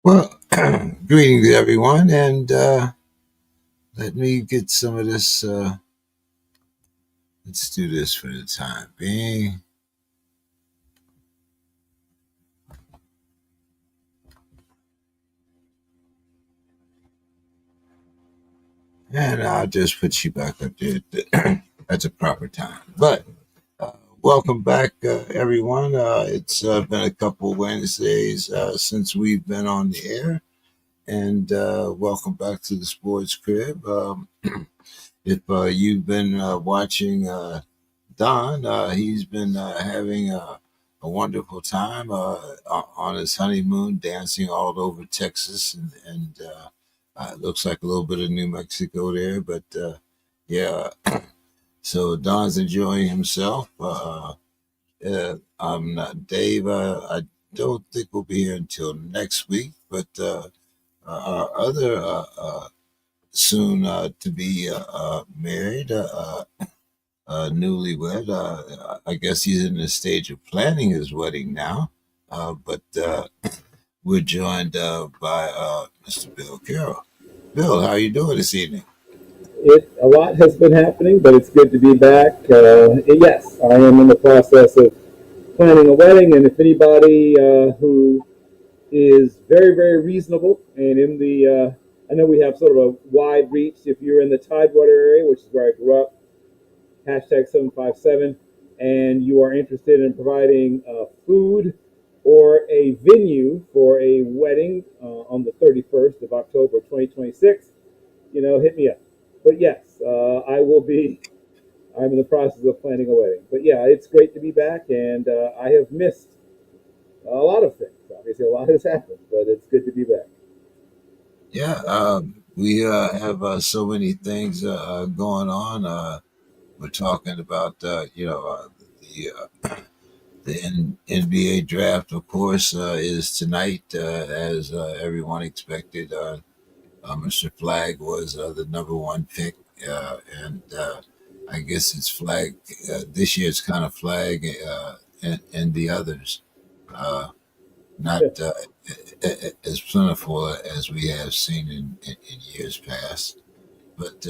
Well, greetings everyone, and let me get some of this. Let's do this for the time being. And I'll just put you back up there at the proper time. But uh, welcome back, everyone. It's been a couple Wednesdays since we've been on the air, and welcome back to the Sports Crib. If you've been watching Don, he's been having a wonderful time on his honeymoon, dancing all over Texas, and it looks like a little bit of New Mexico there. But yeah, so Don's enjoying himself. I'm not Dave. I don't think we'll be here until next week, but our other soon to be married. Newlywed. I guess he's in the stage of planning his wedding now. But we're joined by Mr. Bill Carroll. Bill, how are you doing this evening? A lot has been happening, but it's good to be back. Yes, I am in the process of planning a wedding, and if anybody who is very reasonable and I know we have sort of a wide reach. If you're in the Tidewater area, which is where I grew up, hashtag 757, and you are interested in providing food or a venue for a wedding on the 31st of October 2026, hit me up. But yes, I will be. I'm in the process of planning a wedding. But yeah, it's great to be back, and I have missed a lot of things. Obviously, a lot has happened, but it's good to be back. Yeah, we have so many things going on. We're talking about, the NBA draft, of course, is tonight, as everyone expected. Mr. Flag was the number one pick, and I guess it's Flag this year. It's kind of Flag and the others, uh, not as plentiful as we have seen in years past. But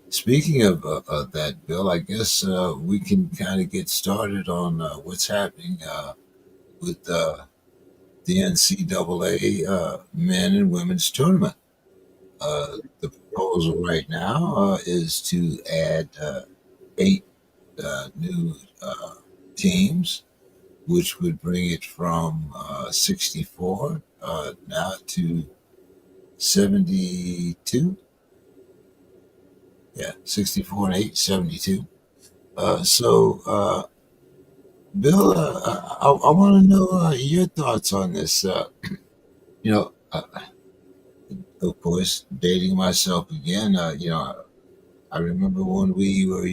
speaking of that, Bill, I guess we can kind of get started on what's happening with the NCAA men and women's tournament. The proposal right now is to add eight new teams, which would bring it from 64 now to 72. Yeah, 64 and 8, 72. So, Bill, I want to know your thoughts on this. You know, uh, of course, dating myself again, I remember when we were,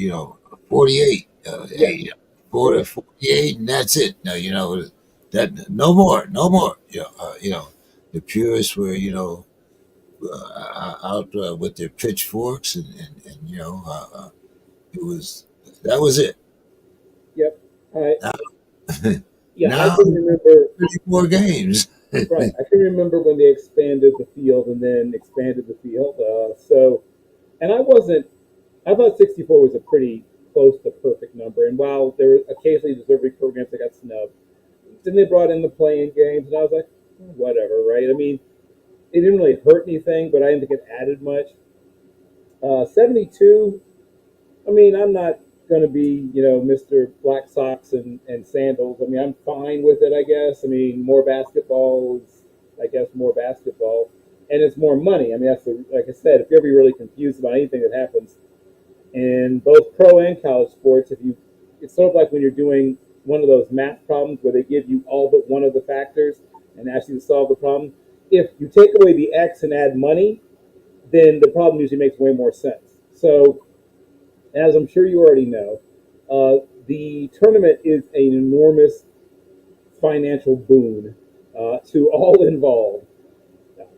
48. Yeah, Hey, 40, 48, and that's it. No, that no more, no more. The purists were, out with their pitchforks, and it was that was it. yep. I Now, Yeah, I now can remember. 34 games. Right, I can remember when they expanded the field and then expanded the field. And I wasn't. I thought 64 was a pretty close to perfect number. And while there were occasionally deserving programs that got snubbed, then they brought in the playing games, and I was like, whatever, right? I mean, it didn't really hurt anything, but I didn't think it added much. 72. I mean, I'm not going to be, Mr. Black Socks and sandals. I mean, I'm fine with it, I guess. I mean, more basketball is, I guess, more basketball. And it's more money. I mean, like I said, if you're ever really confused about anything that happens in both pro and college sports, it's sort of like when you're doing one of those math problems where they give you all but one of the factors and ask you to solve the problem. If you take away the X and add money, then the problem usually makes way more sense. So as I'm sure you already know, the tournament is an enormous financial boon to all involved.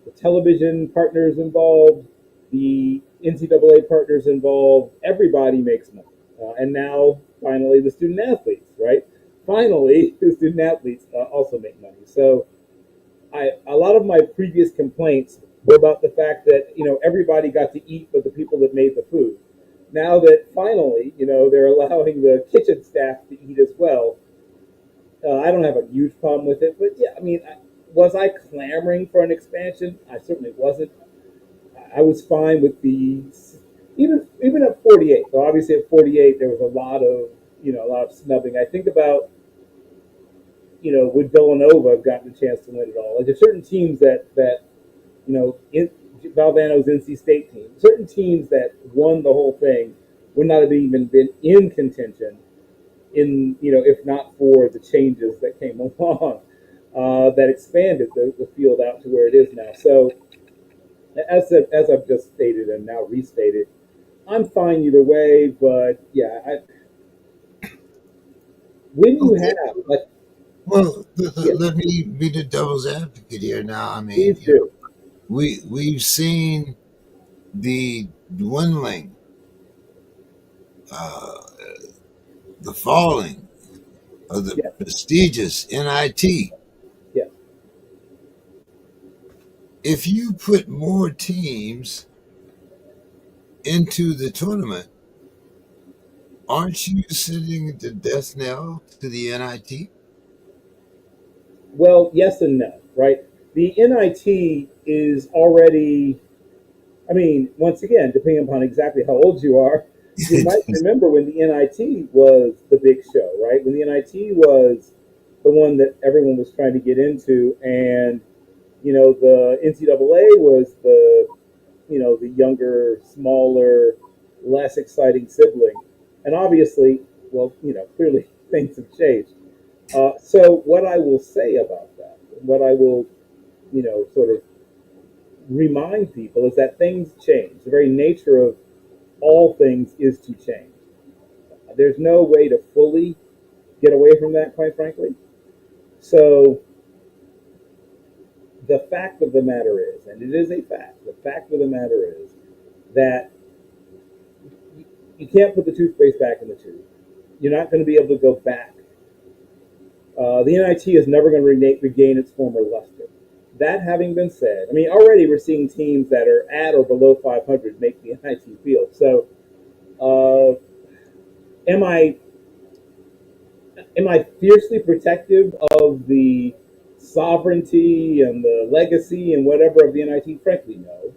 The television partners involved, the NCAA partners involved, everybody makes money. And now, finally, the student athletes, right? Finally, the student athletes also make money. So a lot of my previous complaints were about the fact that everybody got to eat but the people that made the food. Now that finally they're allowing the kitchen staff to eat as well, I don't have a huge problem with it. But yeah, I mean, was I clamoring for an expansion? I certainly wasn't. I was fine with the even at 48. So obviously at 48 there was a lot of snubbing. I think about would Villanova have gotten a chance to win it all? Like there's certain teams that in Valvano's NC State team, certain teams that won the whole thing would not have even been in contention if not for the changes that came along that expanded the field out to where it is now. So as I've just stated and now restated, I'm fine either way. But yeah, when you Okay. have like Well, yeah, let me be the devil's advocate here. Now, I mean, please do. we've seen the dwindling, uh, the falling of the Yes, prestigious NIT. yes. If you put more teams into the tournament, aren't you sitting the death knell to the NIT? Well, yes and no, right? The NIT is already, I mean, once again, depending upon exactly how old you are, you might remember when the NIT was the big show, right? When the NIT was the one that everyone was trying to get into, and the NCAA was the younger, smaller, less exciting sibling, and obviously, well, clearly things have changed. So what I will say about that, what I will, sort of remind people is that things change. The very nature of all things is to change. There's no way to fully get away from that, quite frankly. So the fact of the matter is, and it is a fact, the fact of the matter is that you can't put the toothpaste back in the tube. You're not going to be able to go back. The NIT is never going to regain its former luster. That having been said, I mean, already we're seeing teams that are at or below 500 make the NIT field. So, uh, am I fiercely protective of the sovereignty and the legacy and whatever of the NIT? Frankly, no.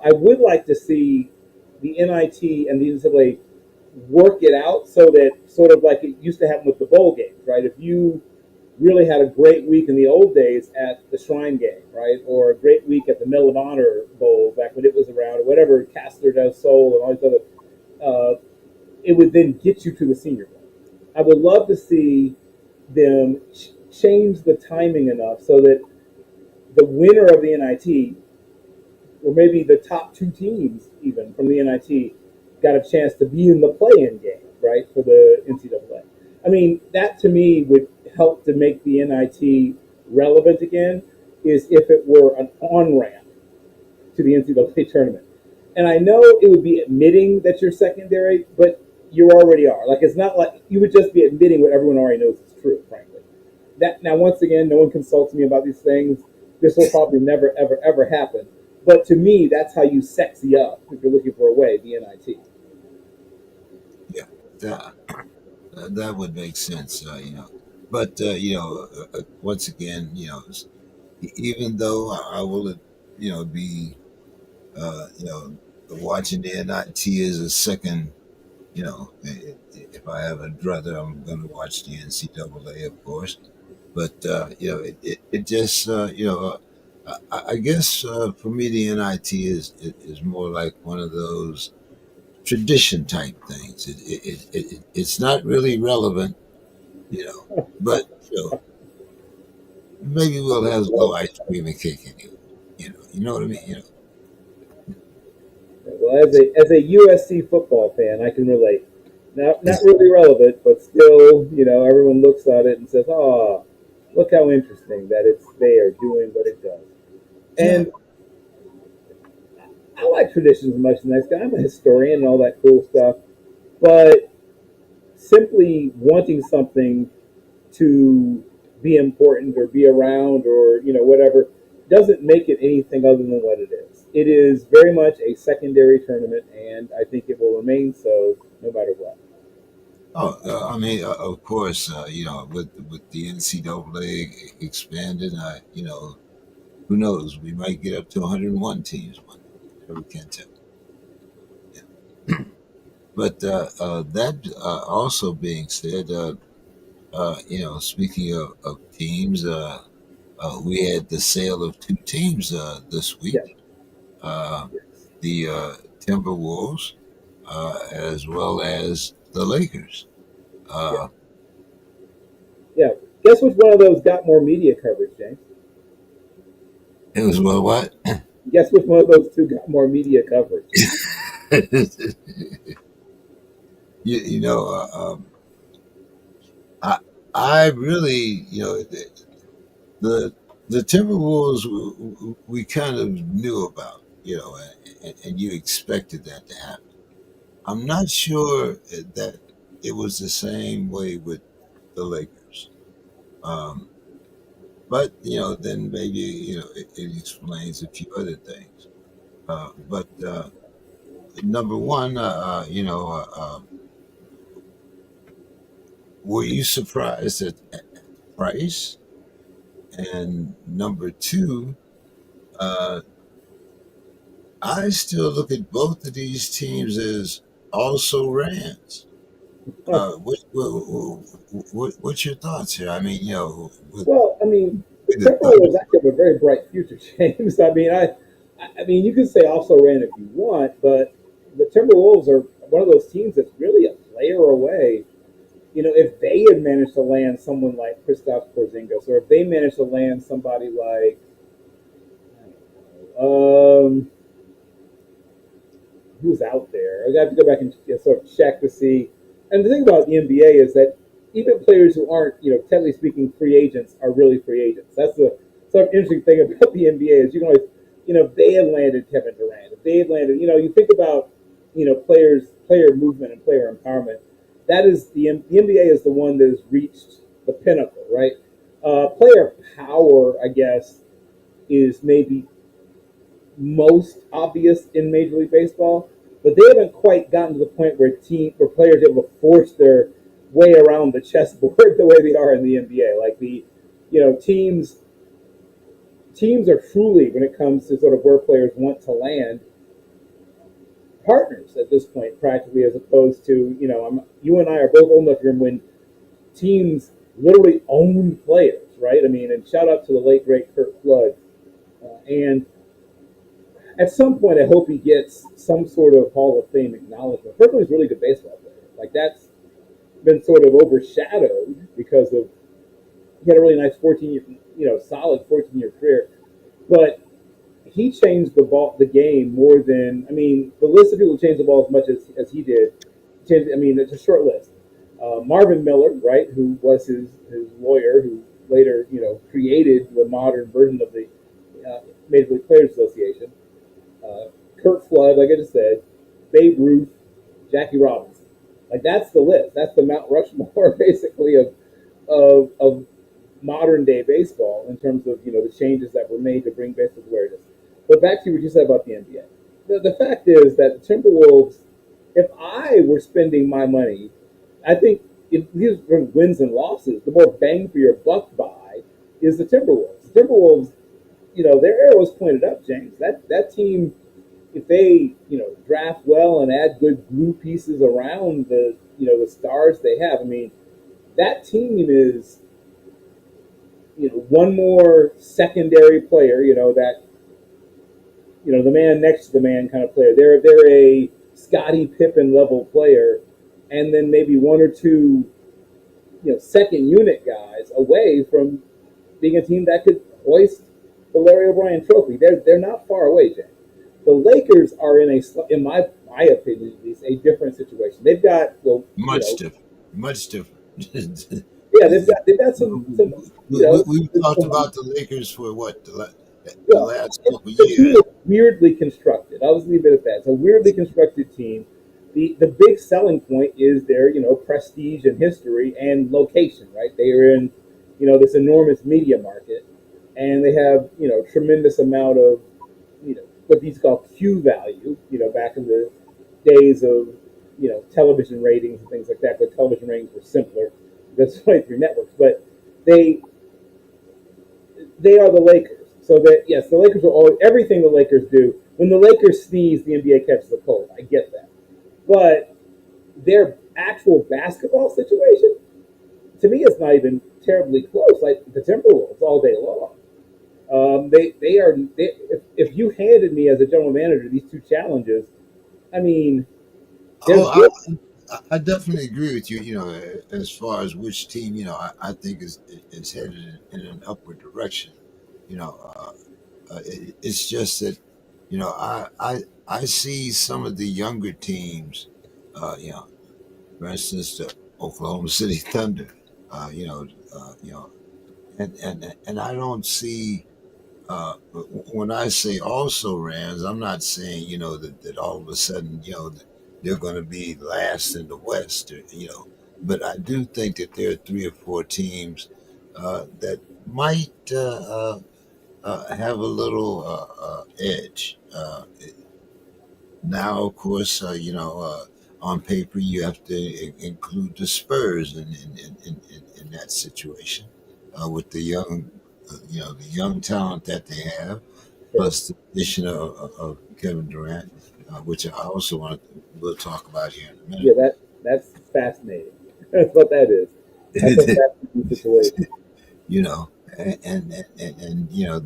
I would like to see the NIT and the NCAA work it out so that sort of like it used to happen with the bowl games, right? If you really had a great week in the old days at the Shrine Game, right, or a great week at the Medal of Honor Bowl back when it was around, or whatever, Castler Does Soul and all these other, it would then get you to the Senior Bowl. I would love to see them change the timing enough so that the winner of the NIT, or maybe the top two teams even from the NIT, got a chance to be in the play-in game, right, for the NCAA. I mean, that to me would help to make the NIT relevant again, is if it were an on-ramp to the NCAA tournament. And I know it would be admitting that you're secondary, but you already are. Like, it's not like you would just be admitting what everyone already knows is true, frankly. That now, once again, no one consults me about these things. This will probably never, ever, ever happen. But to me, that's how you sexy up if you're looking for a way, the NIT. Yeah, that, that would make sense, But, once again, even though I will, be, watching the NIT as a second, if I have a brother, I'm going to watch the NCAA, of course. But, it just, I guess for me, the NIT is more like one of those tradition type things. It's not really relevant, you know, but, maybe we'll have a little ice cream and cake anyway. You know what I mean? Well, as a USC football fan, I can relate. Not really relevant, but still, everyone looks at it and says, "Oh, look how interesting that it's there doing what it does." Yeah, And I like traditions as much as the next guy. I'm a historian and all that cool stuff, but simply wanting something to be important or be around or whatever doesn't make it anything other than what it is. It is very much a secondary tournament, and I think it will remain so no matter what. Oh, I mean, of course, with the NCAA expanded, who knows? We might get up to 101 teams one day. Never can tell. Yeah. But that also being said, speaking of teams, we had the sale of two teams this Yes, week. Uh, yes, the Timberwolves, as well as the Lakers. yes, Uh, yeah. Guess which one of those got more media coverage, James? it was well, what? Guess which one of those two got more media coverage? you know, I I really, the the Timberwolves we kind of knew about, and you expected that to happen. I'm not sure that it was the same way with the Lakers. Um, but then maybe it explains a few other things. But number one, were you surprised at the price? And number two, uh, I still look at both of these teams as also Rams. What's your thoughts here? I mean, with Well, I mean, the the Timberwolves Thunder. actually have a very bright future, James. I mean, you can say also ran if you want, but the Timberwolves are one of those teams that's really a player away. If they had managed to land someone like Kristaps Porzingis, or if they managed to land somebody like, um, who's out there. I have to go back and sort of check to see. And the thing about the NBA is that even players who aren't, technically speaking, free agents are really free agents. That's the sort of interesting thing about the NBA is you can always, if they had landed Kevin Durant, if they had landed, you think about, player movement and player empowerment. That is the NBA is the one that has reached the pinnacle, right? Player power, I guess, is maybe most obvious in Major League Baseball, but they haven't quite gotten to the point where players are able to force their way around the chessboard the way they are in the NBA. Like teams are truly, when it comes to sort of where players want to land, partners at this point practically, as opposed to you and I are both old enough here when teams literally own players, right? I mean, and shout out to the late great Kurt Flood, and at some point, I hope he gets some sort of Hall of Fame acknowledgement. Personally, he's a really good baseball player. Like that's been sort of overshadowed because of he had a really nice 14-year, solid 14-year career. But he changed the game more than the list of people who changed the ball as much as he did. It's a short list. Marvin Miller, right, who was his lawyer, who later created the modern version of the Major League Players Association. uh, Kurt Flood, like I just said, Babe Ruth, Jackie Robinson. Like that's the list. That's the Mount Rushmore, basically, of modern day baseball in terms of the changes that were made to bring baseball awareness. But back to what you said about the NBA. The fact is that the Timberwolves, if I were spending my money, I think if these were wins and losses, the more bang for your buck buy is the Timberwolves. The Timberwolves, their arrows pointed up, James. That team, if they draft well and add good glue pieces around the stars they have, that team is one more secondary player, that the man next to the man kind of player. They're a Scottie Pippen level player, and then maybe one or two second unit guys away from being a team that could hoist the Larry O'Brien Trophy. They're not far away, James. The Lakers are in my opinion at least, a different situation. They've got Much different. Much different. yeah, they've got some We've talked some about the Lakers for what the well, last couple of the team years. is weirdly constructed. I'll just leave it at that. It's a weirdly constructed team. The big selling point is their prestige and history and location. Right, they are in this enormous media market, and they have tremendous amount of what these call Q value. Back in the days of television ratings and things like that, but television ratings were simpler because it's only 3 networks. But they they are the Lakers. So that yes, the Lakers will always everything the Lakers do. When the Lakers sneeze, the NBA catches a cold. I get that, but their actual basketball situation, to me, is not even terribly close. Like the Timberwolves all day long. They are. If you handed me as a general manager these two challenges, I mean, there's Oh, good. I definitely agree with you. As far as which team, I think is headed in an upward direction. You know, it's just that, I see some of the younger teams, for instance, the Oklahoma City Thunder. Uh, you know, and I don't see. When I say also Rams, I'm not saying that all of a sudden that they're going to be last in the West, but I do think that there are 3 or 4 teams that might have a little edge. Now, of course, on paper you have to include the Spurs in that situation with the young talent that they have, Sure. plus the addition of Kevin Durant, which I also we'll talk about here in a Yeah, minute. that's fascinating. That's what that is. That's a fascinating situation. you know, and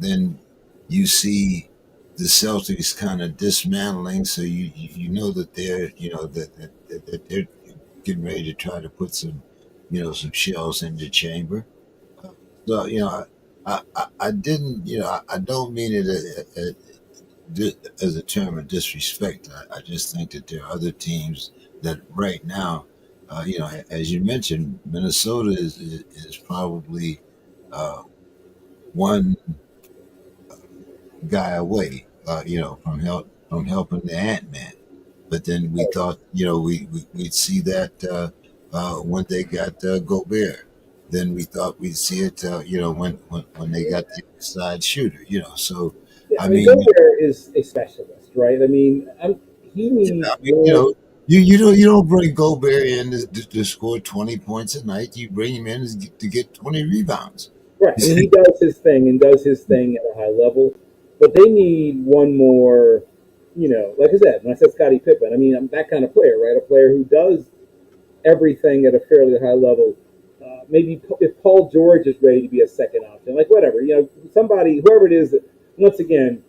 then you see the Celtics kind of dismantling, so you know that they're that they're getting ready to try to put some shells in the chamber. So I didn't I don't mean it as a term of disrespect. I just think that there are other teams that right now, as you mentioned, Minnesota is probably uh, one guy away, from helping the Ant Man. But then we thought, we'd see that when they got Gobert. Then we thought we'd see it, when they got the inside shooter. So Yeah, I I mean, mean, Gobert is a specialist, right? I mean, he yeah, needs I mean, more. you don't bring Gobert in to score 20 points a night. You bring him in to get 20 rebounds. Right. I mean, he does his thing and does his thing at a high level, but they need one more. Like I said, when I said Scottie Pippen, I mean I'm that kind of player, right? A player who does everything at a fairly high level. Maybe if Paul George is ready to be a second option, like whatever, somebody, whoever it is. Once again,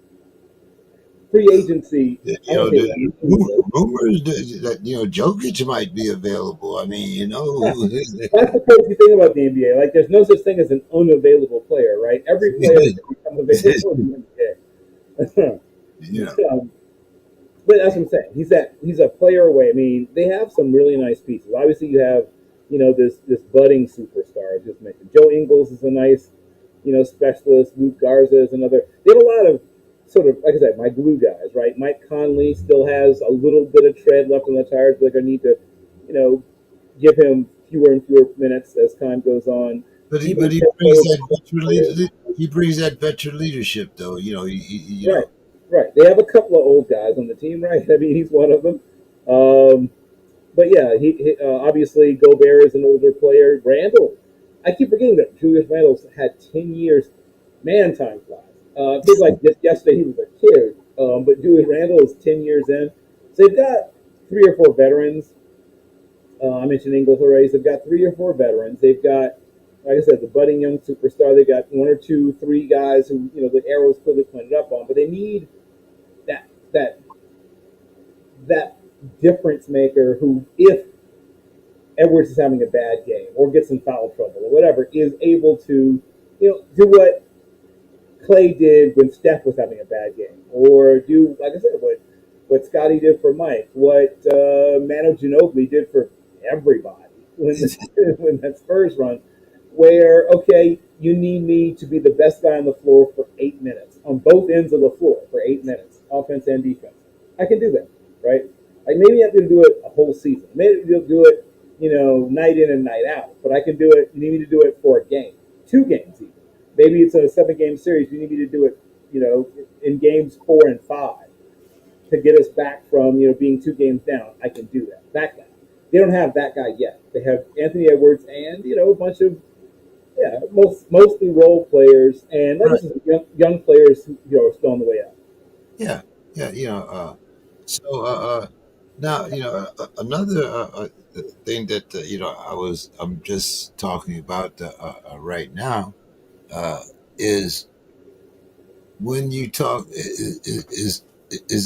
free agency. You I don't know, say the that. rumors that Jokic might be available. I mean, That's the crazy thing about the NBA. Like, there's no such thing as an unavailable player, right? Every player can become available in the NBA. you know, um, but that's what I'm saying. He's a player away. I mean, they have some really nice pieces. Obviously, you have this budding superstar. I just mentioned Joe Ingles is a nice specialist. Luke Garza is another. They have a lot of sort of, like I said, my glue guys, right? Mike Conley still has a little bit of tread left on the tires, but they're going to need to, you know, give him fewer and fewer minutes as time goes on. but he Even but he brings Tesco is that a veteran player. he brings that veteran leadership, though. Right, right. They have a couple of old guys on the team, right? I mean, he's one of them. Um, but yeah, obviously Gobert is an older player. Randall, I keep forgetting that Julius Randle's had 10 years. Man, time flies. It feels like just yesterday he was a kid. But Julius Randle is 10 years in. So they've got 3 or 4 veterans. I mentioned Ingles already. So they've got 3 or 4 veterans. They've got, like I said, the budding young superstar. They got 1 or 2, 3 guys who the arrow's clearly pointed up on. But they need that that that difference maker who, if Edwards is having a bad game or gets in foul trouble or whatever, is able to, do what Clay did when Steph was having a bad game, or do, like I said, what Scotty did for Mike, what Manu Ginobili did for everybody when when that Spurs run, where okay, you need me to be the best guy on the floor for 8 minutes on both ends of the floor for 8 minutes, offense and defense. I can do that, right? Like maybe I have to do it a whole season. Maybe you'll do it, night in and night out. But I can do it. You need me to do it for a game. 2 games even. Maybe it's a 7 game series. You need me to do it, in games 4 and 5 to get us back from being 2 games down. I can do that. That guy. They don't have that guy yet. They have Anthony Edwards and a bunch of mostly role players, and like I Right. said, young players who are still on the way up. Yeah. Yeah. So now another thing that I'm just talking about right now uh, is when you talk is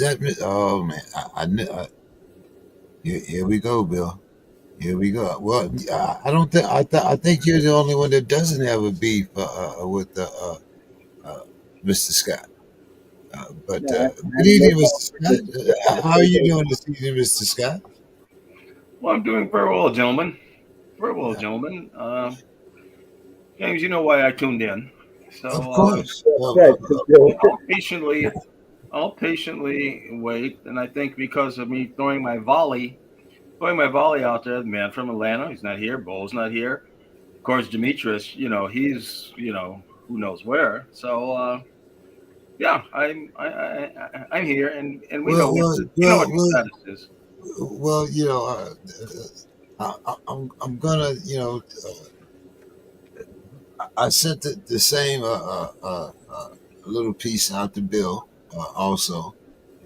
that oh man I knew here we go, Bill. Here we go. Well, I don't think I think you're the only one that doesn't have a beef with uh, Mr. Scott. But No, I good have no evening, problem Mr. with Scott. Mr. Scott. How are you doing this evening, Mr. Scott? Well, I'm doing very well, gentlemen. Very well, Yeah, gentlemen. James, you know why I tuned in. of So course. That's right, because I'll patiently wait. And I think because of me throwing my volley out there, the man from Atlanta, he's not here. Bo's not here. Of course, Demetrius, he's who knows where. So yeah, I'm here, and we know Well, what well, you know what well, his well, status is. well. I'm gonna. I sent the same little piece out to Bill also,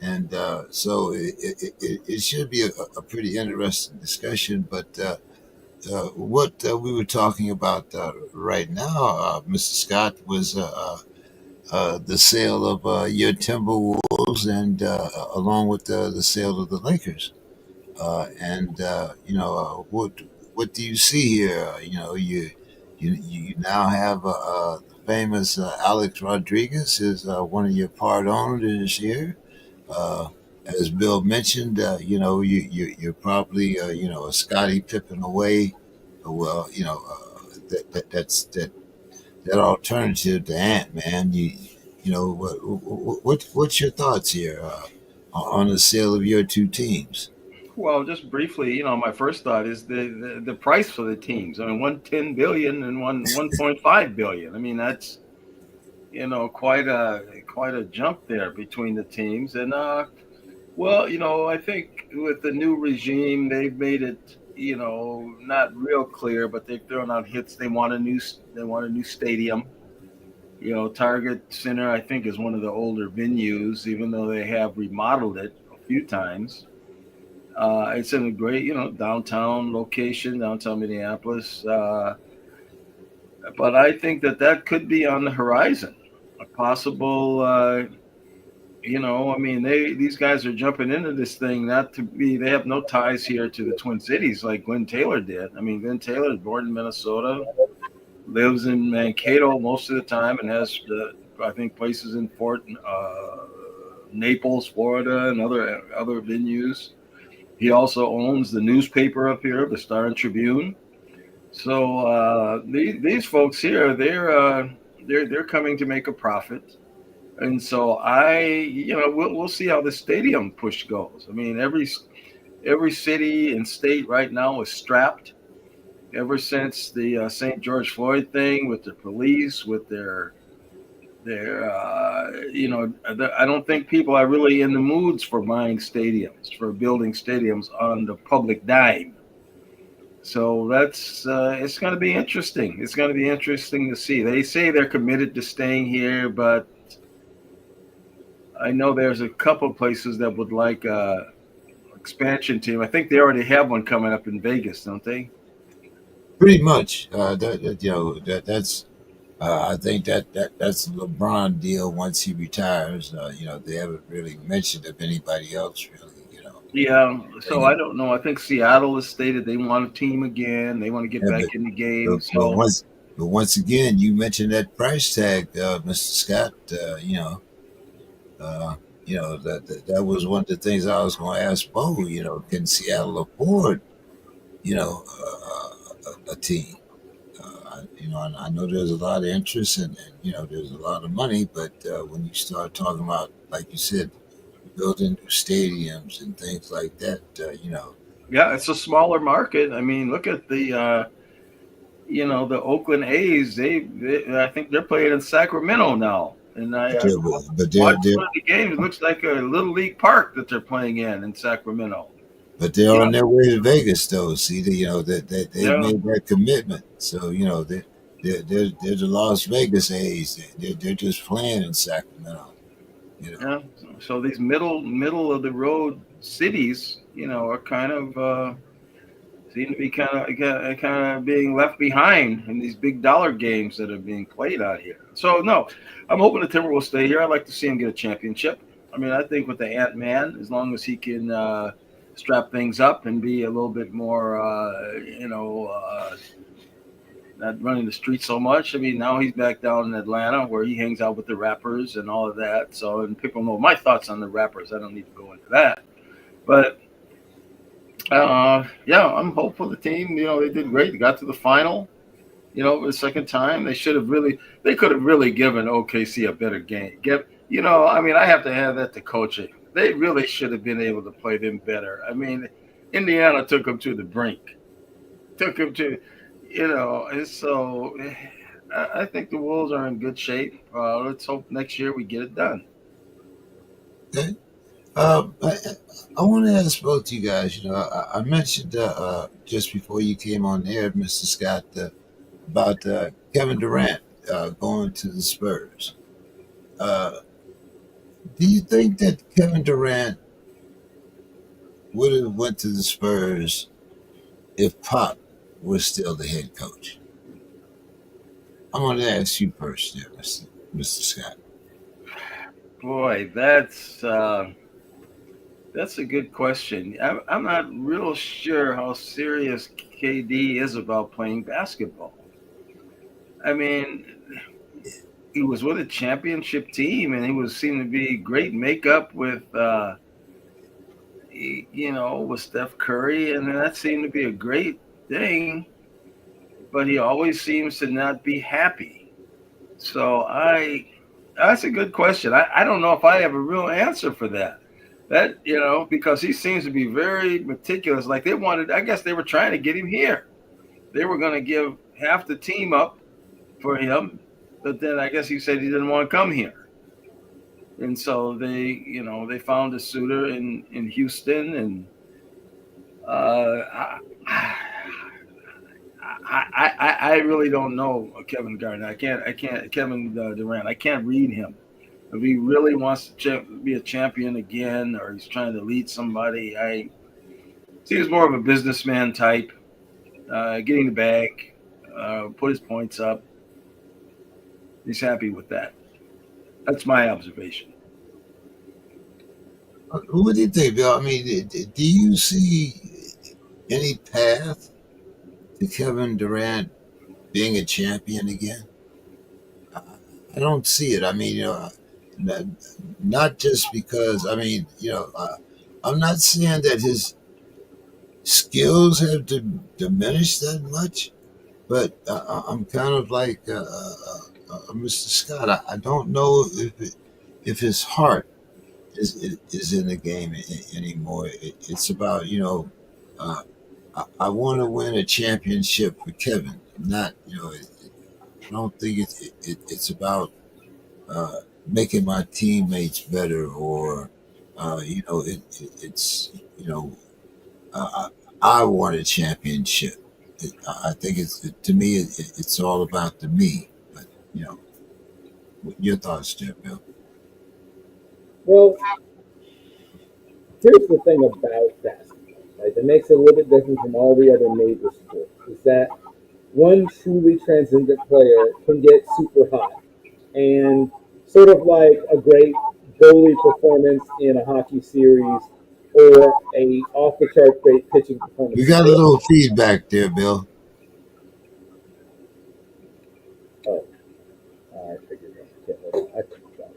and so it should be a pretty interesting discussion. But what we were talking about right now, Mr. Scott, was the sale of your Timberwolves, and along with the sale of the Lakers. And what do you see here? You now have the famous Alex Rodriguez is one of your part owners here. Uh, as Bill mentioned, you're probably a Scottie Pippen away. Well, that alternative to Ant, man. What's your thoughts here on the sale of your two teams? Well, just briefly, my first thought is the price for the teams. I mean, 110 billion and 1.5 billion. I mean, that's quite a jump there between the teams. And well, I think with the new regime, they've made it not real clear, but they've thrown out hits. They want a new stadium. Target Center, I think, is one of the older venues, even though they have remodeled it a few times. It's in a great, downtown location, downtown Minneapolis. But I think that could be on the horizon. A possible, I mean, these guys are jumping into this thing not to be. They have no ties here to the Twin Cities like Glenn Taylor did. I mean, Glenn Taylor is born in Minnesota, lives in Mankato most of the time, and has, I think, places in Fort Naples, Florida, and other venues. He also owns the newspaper up here, the Star and Tribune. So these folks here, they're coming to make a profit, and so we'll see how the stadium push goes. I mean, every city and state right now is strapped. Ever since the St. George Floyd thing with the police, with I don't think people are really in the moods for buying stadiums, for building stadiums on the public dime. So that's it's going to be interesting. It's going to be interesting to see. They say they're committed to staying here, but I know there's a couple places that would like a expansion team. I think they already have one coming up in Vegas, don't they? Pretty much. That's. I think that's a LeBron deal once he retires. They haven't really mentioned of anybody else really. Yeah. So I Bringing, don't know. I think Seattle has stated they want a team again. They want to get yeah, back in the game. but, but So once but once again, you mentioned that price tag, Mr. Scott. Uh, that was one of the things I was going to ask Bo. Can Seattle afford a team? I know there's a lot of interest and there's a lot of money, but when you start talking about, like you said, building new stadiums and things like that, yeah, it's a smaller market. I mean, look at the Oakland A's, I think they're playing in Sacramento now, and But I they're, but watched they're one of the games. It looks like a little league park that they're playing in Sacramento. but they're You on know, their way to Vegas though. See, that they've yeah, made that commitment. So they're the Las Vegas A's. They're just playing in Sacramento. You know, yeah. So these middle of the road cities, are kind of seem to be kind of being left behind in these big dollar games that are being played out here. So no, I'm hoping the Timberwolves stay here. I'd like to see him get a championship. I mean, I think with the Ant Man, as long as he can strap things up and be a little bit more, not running the streets so much. I mean, now he's back down in Atlanta where he hangs out with the rappers and all of that. So, and people know my thoughts on the rappers. I don't need to go into that. But yeah, I'm hopeful the team. They did great. They got to the final. For the second time, they could have really given OKC a better game. I mean, I have to have that to coaching. They really should have been able to play them better. I mean, Indiana took them to the brink, took them to, and so I think the Wolves are in good shape. Let's hope next year we get it done. okay. I want to ask both you guys. I mentioned just before you came on air, Mr. Scott, about Kevin Durant going to the Spurs. Uh, do you think that Kevin Durant would have went to the Spurs if Pop was still the head coach? I'm going to ask you first, there, Mr. Scott. Boy, that's a good question. I'm not real sure how serious KD is about playing basketball. I mean, he was with a championship team, and he was seemed to be great makeup with, with Steph Curry, and that seemed to be a great thing. But he always seems to not be happy. So that's a good question. I don't know if I have a real answer for that. Because he seems to be very meticulous. Like I guess they were trying to get him here. They were going to give half the team up for him, but then I guess he said he didn't want to come here. And so they found a suitor in Houston, and I really don't know Kevin Garnett. I can't Kevin Durant. I can't read him. If he really wants to be a champion again, or he's trying to lead somebody, I see he's more of a businessman type, getting the bag, put his points up. He's happy with that. That's my observation. What do you think, Bill? I mean, do you see any path to Kevin Durant being a champion again? I I don't see it. I mean, not, not just because, I mean, I'm not saying that his skills have diminished that much, but I'm kind of like Mr. Scott. I don't know if his heart is in the game anymore. It's about uh, I want to win a championship for Kevin. Not I don't think it's about making my teammates better or it's uh, I want a championship. I think to me it's all about the me. But you know, your thoughts, there, Bill? Well, here's the thing about basketball, right? That makes it a little bit different from all the other major sports is that one truly transcendent player can get super hot and sort of like a great goalie performance in a hockey series or a off the chart great pitching We performance. got a little feedback there, Bill. Oh, I figured that. Okay, hold on. I figured that.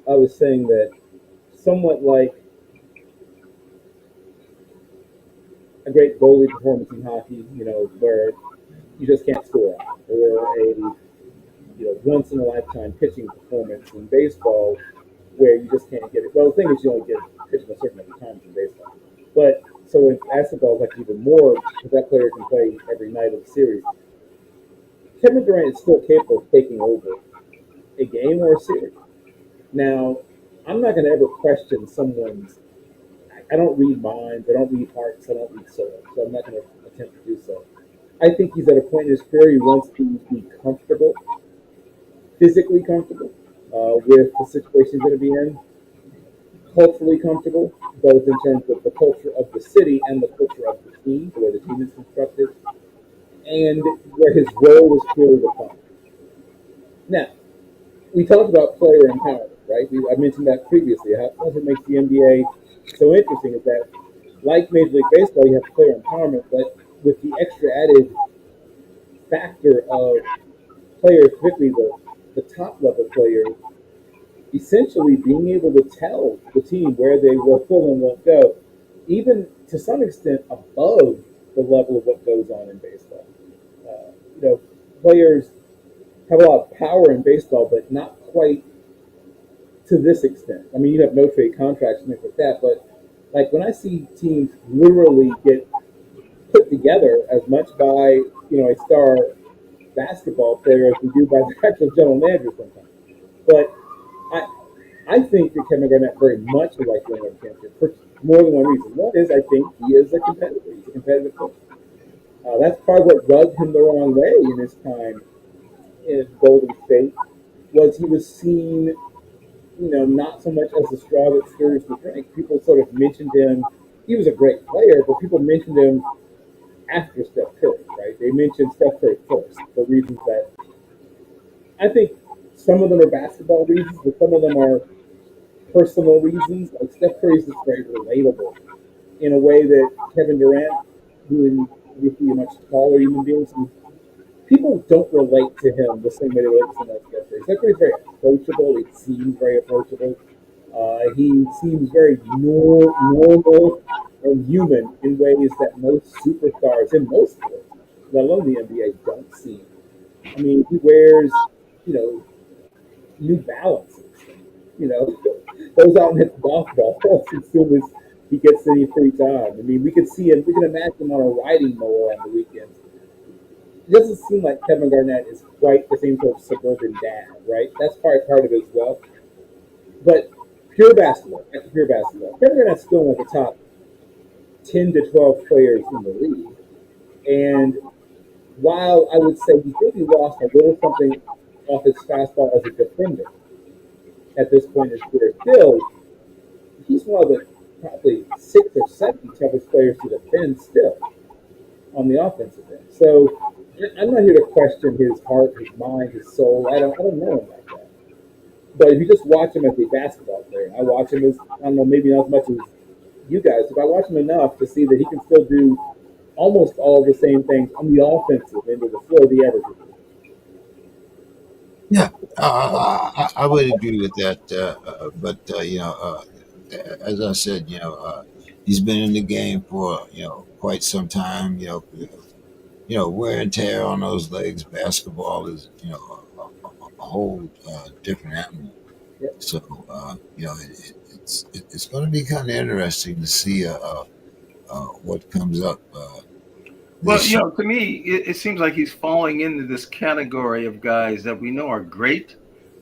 I was saying that somewhat like a great goalie performance in hockey, where you just can't score on, or a once in a lifetime pitching performance in baseball where you just can't get it. Well, the thing is, you only get pitched a certain number of times in baseball. But so in basketball, it's like even more because that player can play every night of the series. Kevin Durant is still capable of taking over a game or a series. Now, I'm not going to ever question someone's. I don't read minds. I don't read hearts. I don't read souls. So I'm not going to attempt to do so. I think he's at a point in his career he wants to be comfortable, physically comfortable with the situation he's going to be in, culturally comfortable, both in terms of the culture of the city and the culture of the team, the way the team is constructed, and where his role is clearly defined. Now, we talked about player empowerment, right? I mentioned that previously. That's what makes the NBA so interesting is that, like Major League Baseball, you have player empowerment, but with the extra added factor of players, particularly the top level players, essentially being able to tell the team where they will and won't go, even to some extent above the level of what goes on in baseball. Uh, you know, players have a lot of power in baseball, but not quite to this extent. I mean, you have no trade contracts and things like that, but like when I see teams literally get put together as much by a star basketball player as we do by the actual general manager sometimes. But I I think that Kevin Garnett very much would like to win a championship for more than one reason. One is I think he is a competitor. He's a competitive coach. That's part of what rubbed him the wrong way in his time in Golden State was he was seen, not so much as the straw that stirs the drink. People sort of mentioned him. He was a great player, but people mentioned him after Steph Curry, right? They mentioned Steph Curry first for reasons that I think some of them are basketball reasons, but some of them are personal reasons. Like Steph Curry is just very relatable in a way that Kevin Durant, who would be a much taller human being, people don't relate to him the same way they relate to someone like Steph Curry. Steph Curry is very approachable. He seems very approachable. He seems very normal and human in ways that most superstars in most sports, let alone the NBA, don't seem. I mean, he wears, you know, New Balances. You know, goes out and hits golf balls as soon as he gets any free time. I mean, we could see him. We can imagine him on a riding mower on the weekends. It doesn't seem like Kevin Garnett is quite the same sort of suburban dad, right? That's probably part of it as well. But pure basketball, back to pure basketball. Kevin Garnett's still one of the top 10 to 12 players in the league. And while I would say he maybe lost a little something off his fastball as a defender at this point in his career, still, he's one of the probably 6 or 7 toughest players to defend still on the offensive end. So I'm not here to question his heart, his mind, his soul. I don't know him like that. But if you just watch him as a basketball player, I watch him as I don't know, maybe not as much as you guys, but I watch him enough to see that he can still do almost all the same things on the offensive end of the floor the average. Yeah, I would agree with that. But as I said, he's been in the game for quite some time. Wear and tear on those legs. Basketball is a whole different animal. Yep. So it's going to be kind of interesting to see what comes up Well, this year. to me, it seems like he's falling into this category of guys that we know are great.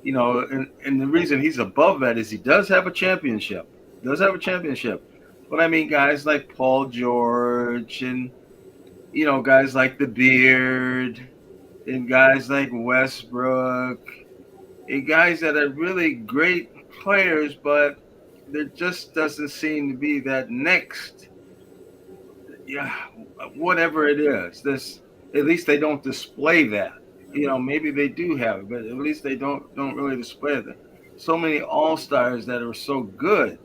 And the reason he's above that is he does have a championship. Does have a championship. But I mean, guys like Paul George and guys like the Beard and guys like Westbrook and guys that are really great players, but there just doesn't seem to be that next, yeah, whatever it is. This at least they don't display that. Maybe they do have it, but at least they don't really display that. So many all stars that are so good,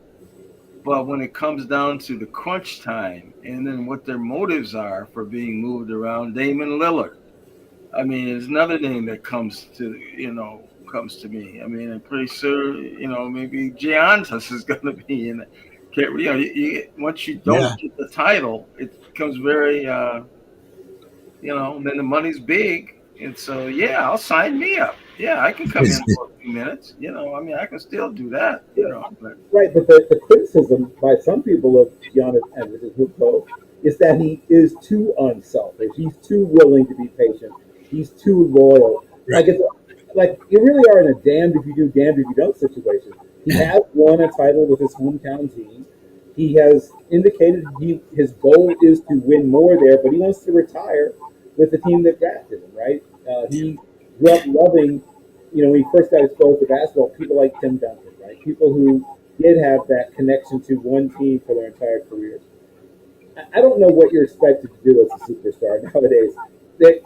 but when it comes down to the crunch time and then what their motives are for being moved around, Damon Lillard. I mean, there's another name that comes to me. I mean, I'm pretty sure maybe Giannis is going to be in it. Once you don't Yeah, get the title, it becomes very then the money's big, and so yeah, I'll sign me up. Yeah, I can come in for a few minutes. I mean, I can still do that. But Right, but the criticism by some people of Giannis Antetokounmpo is that he is too unselfish. He's too willing to be patient. He's too loyal. Right. Like it's like you really are in a damned if you do, damned if you don't situation. He has won a title with his hometown team. He has indicated his goal is to win more there, but he wants to retire with the team that drafted him. Right? He grew up loving when he first got exposed to basketball, people like Tim Duncan, right? People who did have that connection to one team for their entire careers. I don't know what you're expected to do as a superstar nowadays. That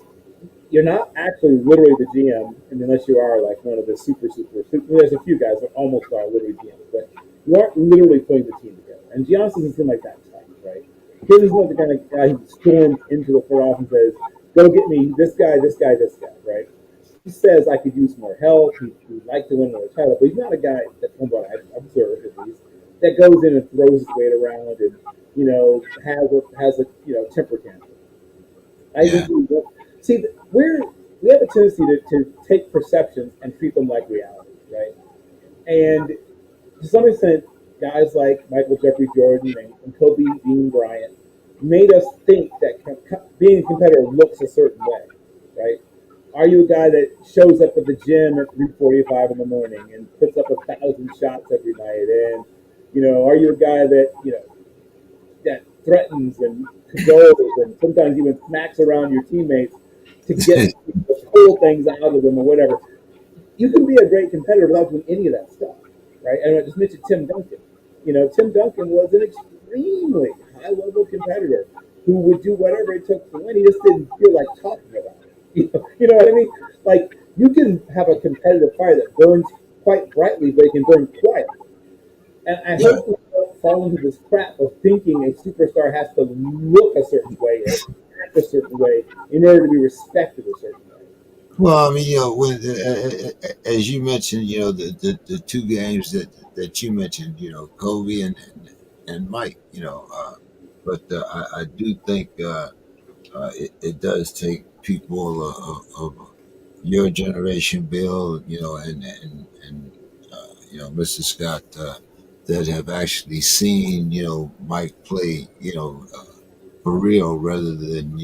you're not actually literally the GM, unless you are like one of the super. There's a few guys that almost are literally GMs, but you aren't literally putting the team together. And Giannis doesn't seem like that type, right? He's not the kind of guy who storms into the front office and says, "Go get me this guy, this guy, this guy," right? He says I could use more help. He'd like to win another title, but he's not a guy that, from what I've observed at least, that goes in and throws his weight around and has a temper tantrum. I Yeah. think see we have a tendency to take perceptions and treat them like reality, right? And to some extent, guys like Michael Jeffrey Jordan and Kobe Bean Bryant made us think that being a competitor looks a certain way, right? Are you a guy that shows up at the gym at 3:45 in the morning and puts up 1,000 shots every night? And are you a guy that that threatens and cajoles and sometimes even smacks around your teammates to get to pull things out of them or whatever? You can be a great competitor without doing any of that stuff, right? And I just mentioned Tim Duncan. Tim Duncan was an extremely high-level competitor who would do whatever it took to win. He just didn't feel like talking about it. You know what I mean? Like you can have a competitive fire that burns quite brightly, but it can burn quietly. And I Yeah. hope we don't fall into this trap of thinking a superstar has to look a certain way or act a certain way in order to be respected a certain way. Well, I mean, when as you mentioned, the two games that you mentioned, Kobe and Mike, but I do think it does take people of your generation, Bill, and Mr. Scott, that have actually seen, Mike play, for real rather than,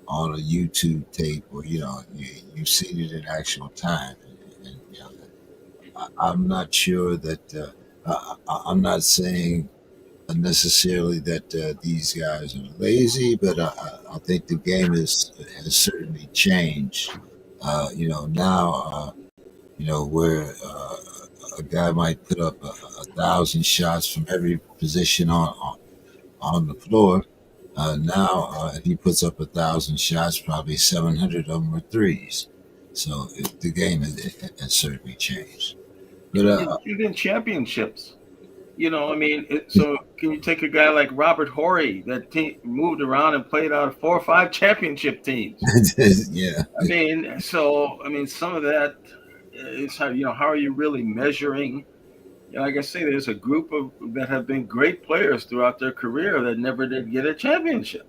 on a YouTube tape or, you've seen it in actual time. And I'm not sure that, I'm not saying necessarily that these guys are lazy, but I think the game has certainly changed. Now, where a guy might put up 1,000 shots from every position on the floor. Now, if he puts up 1,000 shots, probably 700 of them are threes. So the game has certainly changed. But even championships. I mean, so can you take a guy like Robert Horry that moved around and played out 4 or 5 championship teams? yeah, I mean, some of that is how are you really measuring? Like I say, there's a group of that have been great players throughout their career that never did get a championship.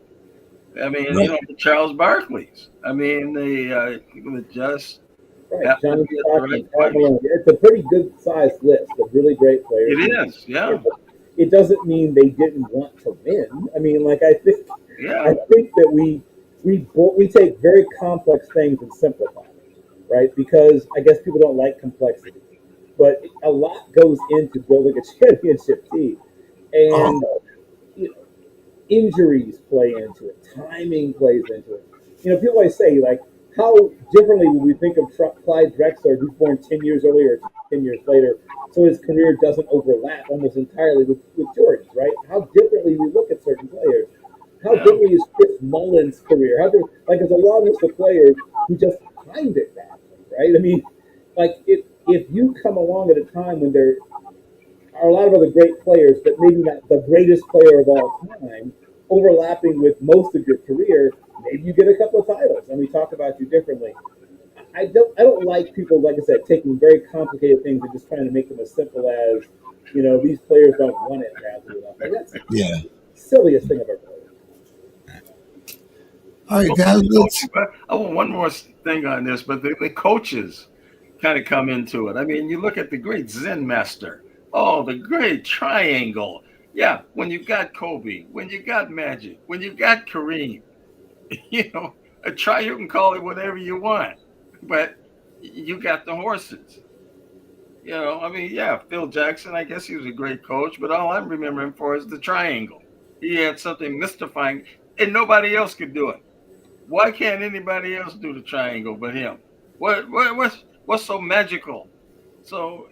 I mean, right. the Charles Barkley's. I mean, the people that just Right, happen to Johnny be at the right Stockton, Karl place. Malone. It's a pretty good sized list of really great players. It is, yeah, It doesn't mean they didn't want to win. I mean, like I yeah. think that we take very complex things and simplify them, right? Because I guess people don't like complexity, but a lot goes into building a championship team, Oh, and you know, injuries play into it, timing plays into it. People always say like, how differently would we think of Clyde Drexler, who's born 10 years earlier, 10 years later, so his career doesn't overlap almost entirely with Jordan's, right? How differently we look at certain players. How Yeah. differently is Chris Mullin's career? Like there's a long list of players who just timed it badly, right? I mean, like if you come along at a time when there are a lot of other great players, but maybe not the greatest player of all time, overlapping with most of your career, maybe you get a couple of titles and we talk about you differently. I don't like people, like I said, taking very complicated things and just trying to make them as simple as, these players don't want it badly enough. Like that's yeah. the silliest thing I've ever heard. All right, Mostly guys, the let's. coaching. But I want one more thing on this, but the coaches kind of come into it. I mean, you look at the great Zen master. Oh, the great triangle. Yeah, when you got Kobe, when you got Magic, when you got Kareem, you can call it whatever you want, but you got the horses. I mean, yeah, Phil Jackson, I guess he was a great coach, but all I remember him for is the triangle. He had something mystifying, and nobody else could do it. Why can't anybody else do the triangle but him? What's so magical? So,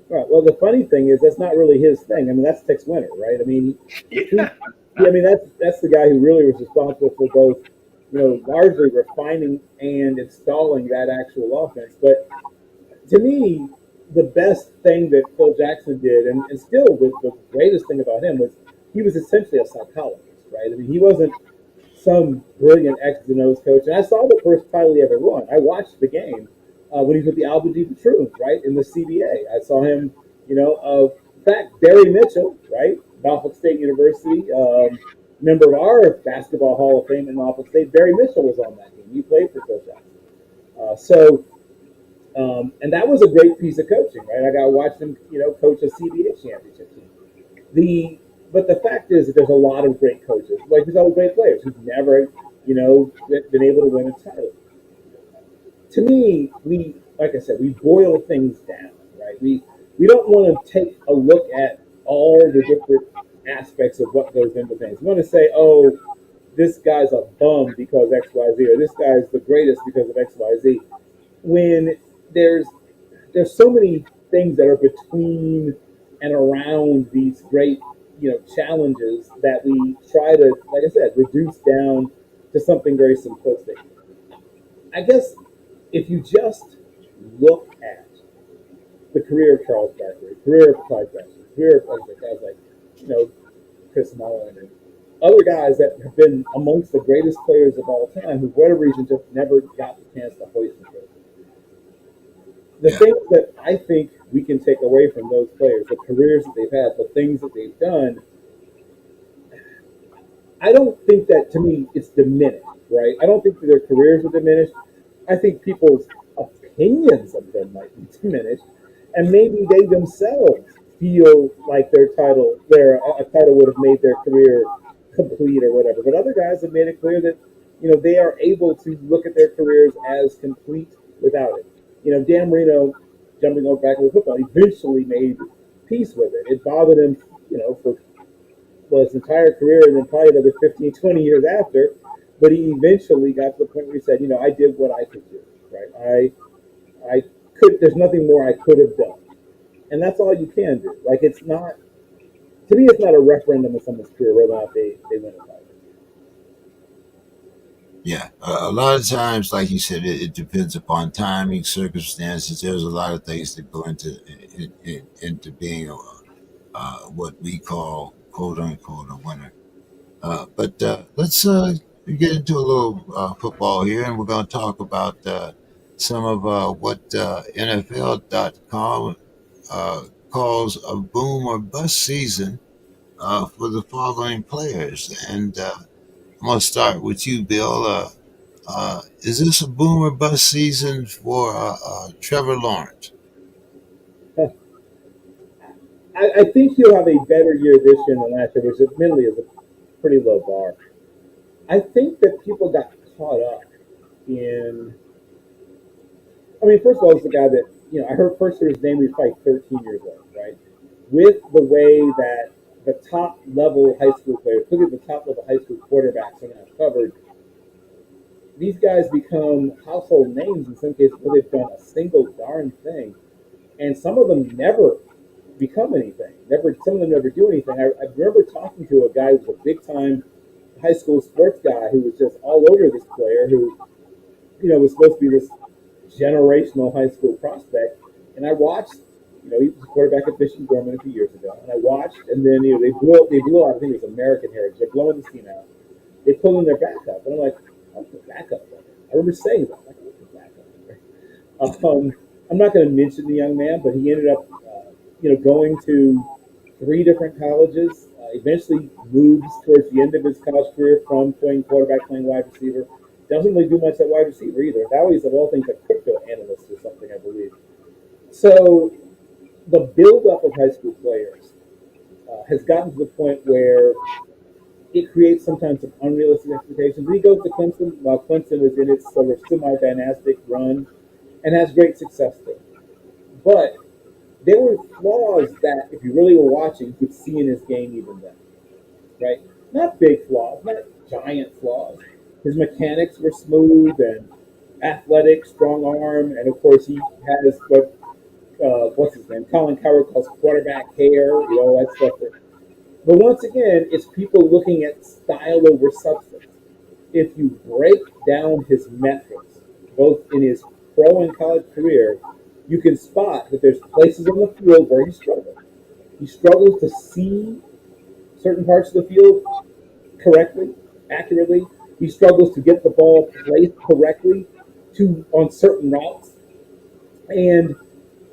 Right. Well, the funny thing is that's not really his thing. I mean, that's Tex Winter, right? I mean, he, yeah, I mean that's the guy who really was responsible for both, largely refining and installing that actual offense. But to me, the best thing that Phil Jackson did, and still the greatest thing about him was he was essentially a psychologist, right? I mean, he wasn't some brilliant X's and O's coach. And I saw the first title he ever won. I watched the game when he was with the Alba G Patroons, right, in the CBA. I saw him, in fact, Barry Mitchell, right, Norfolk State University, member of our Basketball Hall of Fame in Norfolk State. Barry Mitchell was on that team. He played for Phil Jackson. And that was a great piece of coaching, right? I got to watch him, coach a CBA championship team. But the fact is that there's a lot of great coaches, like there's all great players who've never, been able to win a title. To me, like I said, we boil things down, right? We don't want to take a look at all the different aspects of what goes into things. We want to say, oh, this guy's a bum because X, Y, Z, or this guy's the greatest because of X, Y, Z. When there's there's so many things that are between and around these great challenges that we try to, like I said, reduce down to something very simplistic. I guess if you just look at the career of Charles Barkley, career of Clyde Drexler, career of other guys like Chris Mullin and other guys that have been amongst the greatest players of all time who, for whatever reason, just never got the chance to hoist the trophy. The Yeah, things that I think we can take away from those players, the careers that they've had, the things that they've done, I don't think that to me it's diminished, right? I don't think that their careers are diminished. I think people's opinions of them might be diminished, and maybe they themselves feel like a title would have made their career complete or whatever. But other guys have made it clear that they are able to look at their careers as complete without it. Dan Marino, jumping over back into football, eventually made peace with it. It bothered him, for his entire career and then probably another 15, 20 years after. But he eventually got to the point where he said, I did what I could do, right? I could, there's nothing more I could have done. And that's all you can do. Like, it's not, to me, it's not a referendum of someone's career whether or not they win a title. yeah. A lot of times, like you said, it depends upon timing, circumstances. There's a lot of things that go into being what we call quote unquote a winner. But let's get into a little football here, and we're going to talk about some of what NFL.com calls a boom or bust season for the following players. And I'm going to start with you, Bill. Is this a boom or bust season for Trevor Lawrence? I think he'll have a better year this year than last year, which admittedly is a pretty low bar. I think that people got caught up in. I mean, first of all, it's the guy that I heard first heard his name. He was probably 13 years old, right? With the way that the top level high school players, particularly the top level high school quarterbacks, are now covered, these guys become household names in some cases where they've done a single darn thing, and some of them never become anything. Some of them never do anything. I remember talking to a guy who was a big time high school sports guy who was just all over this player who was supposed to be this generational high school prospect. And I watched, he was a quarterback at Michigan Gorman a few years ago. And I watched, and then, they blew out, I think it was American Heritage. They're blowing this team out. They pulled in their backup. And I'm like, what's the backup player? I remember saying that. Like, what's the backup player? I'm not going to mention the young man, but he ended up, going to three different colleges, Eventually moves towards the end of his college career from playing quarterback, playing wide receiver. Doesn't really do much at wide receiver either. Now he's, of all things, a crypto analyst or something, I believe. So the buildup of high school players has gotten to the point where it creates sometimes some unrealistic expectations. When he goes to Clemson, while Clemson is in its sort of semi-dynastic run and has great success there. But there were flaws that, if you really were watching, you could see in his game even then, right? Not big flaws, not giant flaws. His mechanics were smooth and athletic, strong arm, and of course he has what's his name? Colin Coward calls quarterback hair, all that stuff. But once again, it's people looking at style over substance. If you break down his metrics, both in his pro and college career, you can spot that there's places on the field where he struggles. He struggles to see certain parts of the field correctly, accurately. He struggles to get the ball placed correctly to on certain routes, and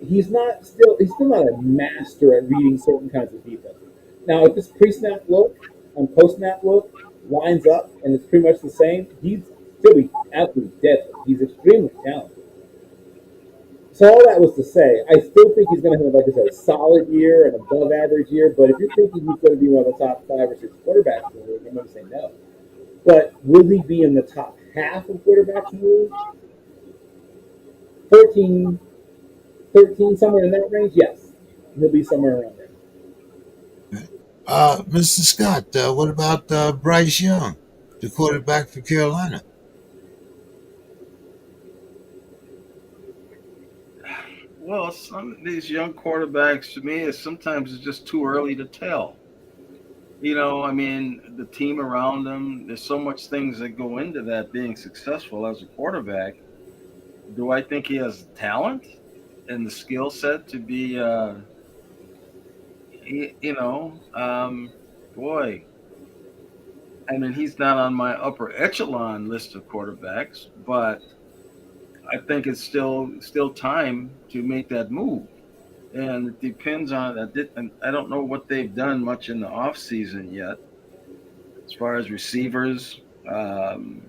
he's still not a master at reading certain kinds of defense. Now, if this pre-snap look and post-snap look lines up and it's pretty much the same, he's still be absolutely deadly. He's extremely talented. So all that was to say, I still think he's going to have, like I said, a solid year, an above average year. But if you're thinking he's going to be one of the top 5 or 6 quarterbacks in the league, I'm going to say no. But will he be in the top half of quarterbacks in the league? 14, 13, somewhere in that range? Yes. He'll be somewhere around there. Mr. Scott, what about Bryce Young, the quarterback for Carolina? Well, some of these young quarterbacks, to me, is sometimes it's just too early to tell. I mean, the team around them, there's so much things that go into that being successful as a quarterback. Do I think he has talent and the skill set to be, y- you know, um, boy, I mean, he's not on my upper echelon list of quarterbacks, but I think it's still time to make that move. And it depends on and I don't know what they've done much in the off season yet as far as receivers. Um,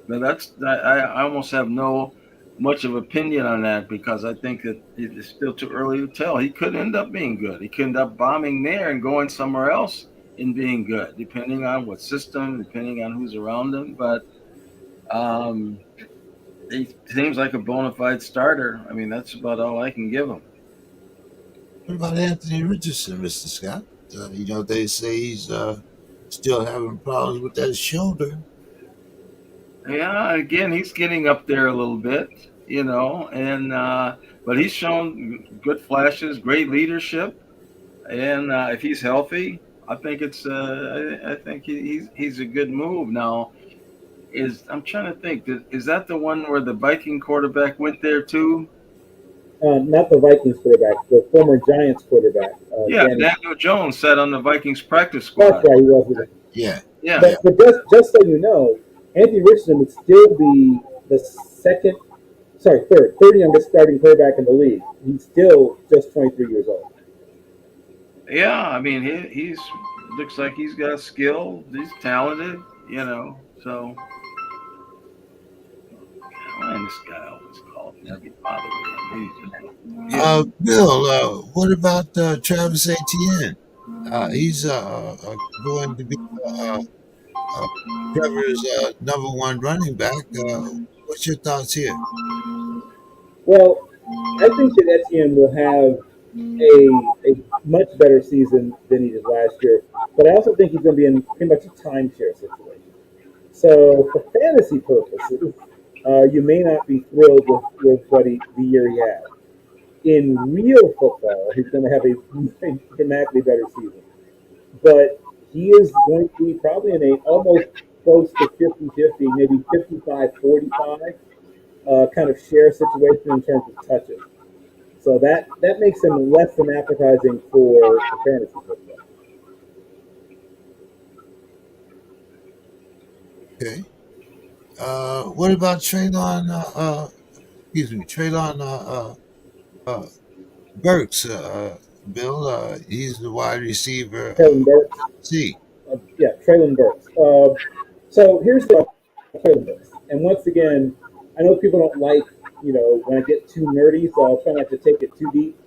but I almost have no much of opinion on that because I think that it's still too early to tell. He could end up being good. He could end up bombing there and going somewhere else and being good, depending on what system, depending on who's around him. But um, he seems like a bona fide starter. I mean, that's about all I can give him. What about Anthony Richardson, Mr. Scott? They say he's still having problems with that shoulder. Yeah, again, he's getting up there a little bit, and but he's shown good flashes, great leadership, and if he's healthy, I think I think he's a good move. Now, is I'm trying to think, is that the one where the Viking quarterback went there too? Not the Vikings quarterback, the former Giants quarterback, Yeah, Danny. Daniel Jones sat on the Vikings practice That's squad. right, he was with it. Yeah, Yeah, yeah. But just so you know, Anthony Richardson would still be the third youngest starting quarterback in the league. He's still just 23 years old. yeah. I mean, he's looks like he's got skill. He's talented, So man, this guy always calls me. I'd be bothered with him. Bill, what about Travis Etienne? He's going to be uh, uh, Trevor's number one running back. What's your thoughts here? Well, I think that Etienne will have a much better season than he did last year, but I also think he's going to be in pretty much a timeshare situation. So, for fantasy purposes, you may not be thrilled with the year he had. In real football, he's going to have a dramatically better season. But he is going to be probably in a almost close to 50-50, maybe 55-45 kind of share situation in terms of touches. So that makes him less than appetizing for fantasy football. Okay. What about Traylon? Excuse me, Traylon Burks. Bill. He's the wide receiver. Traylon Burks. C. Yeah, Traylon Burks. So here's the Traylon Burks. And once again, I know people don't like, when I get too nerdy, so I'll try not to take it too deep.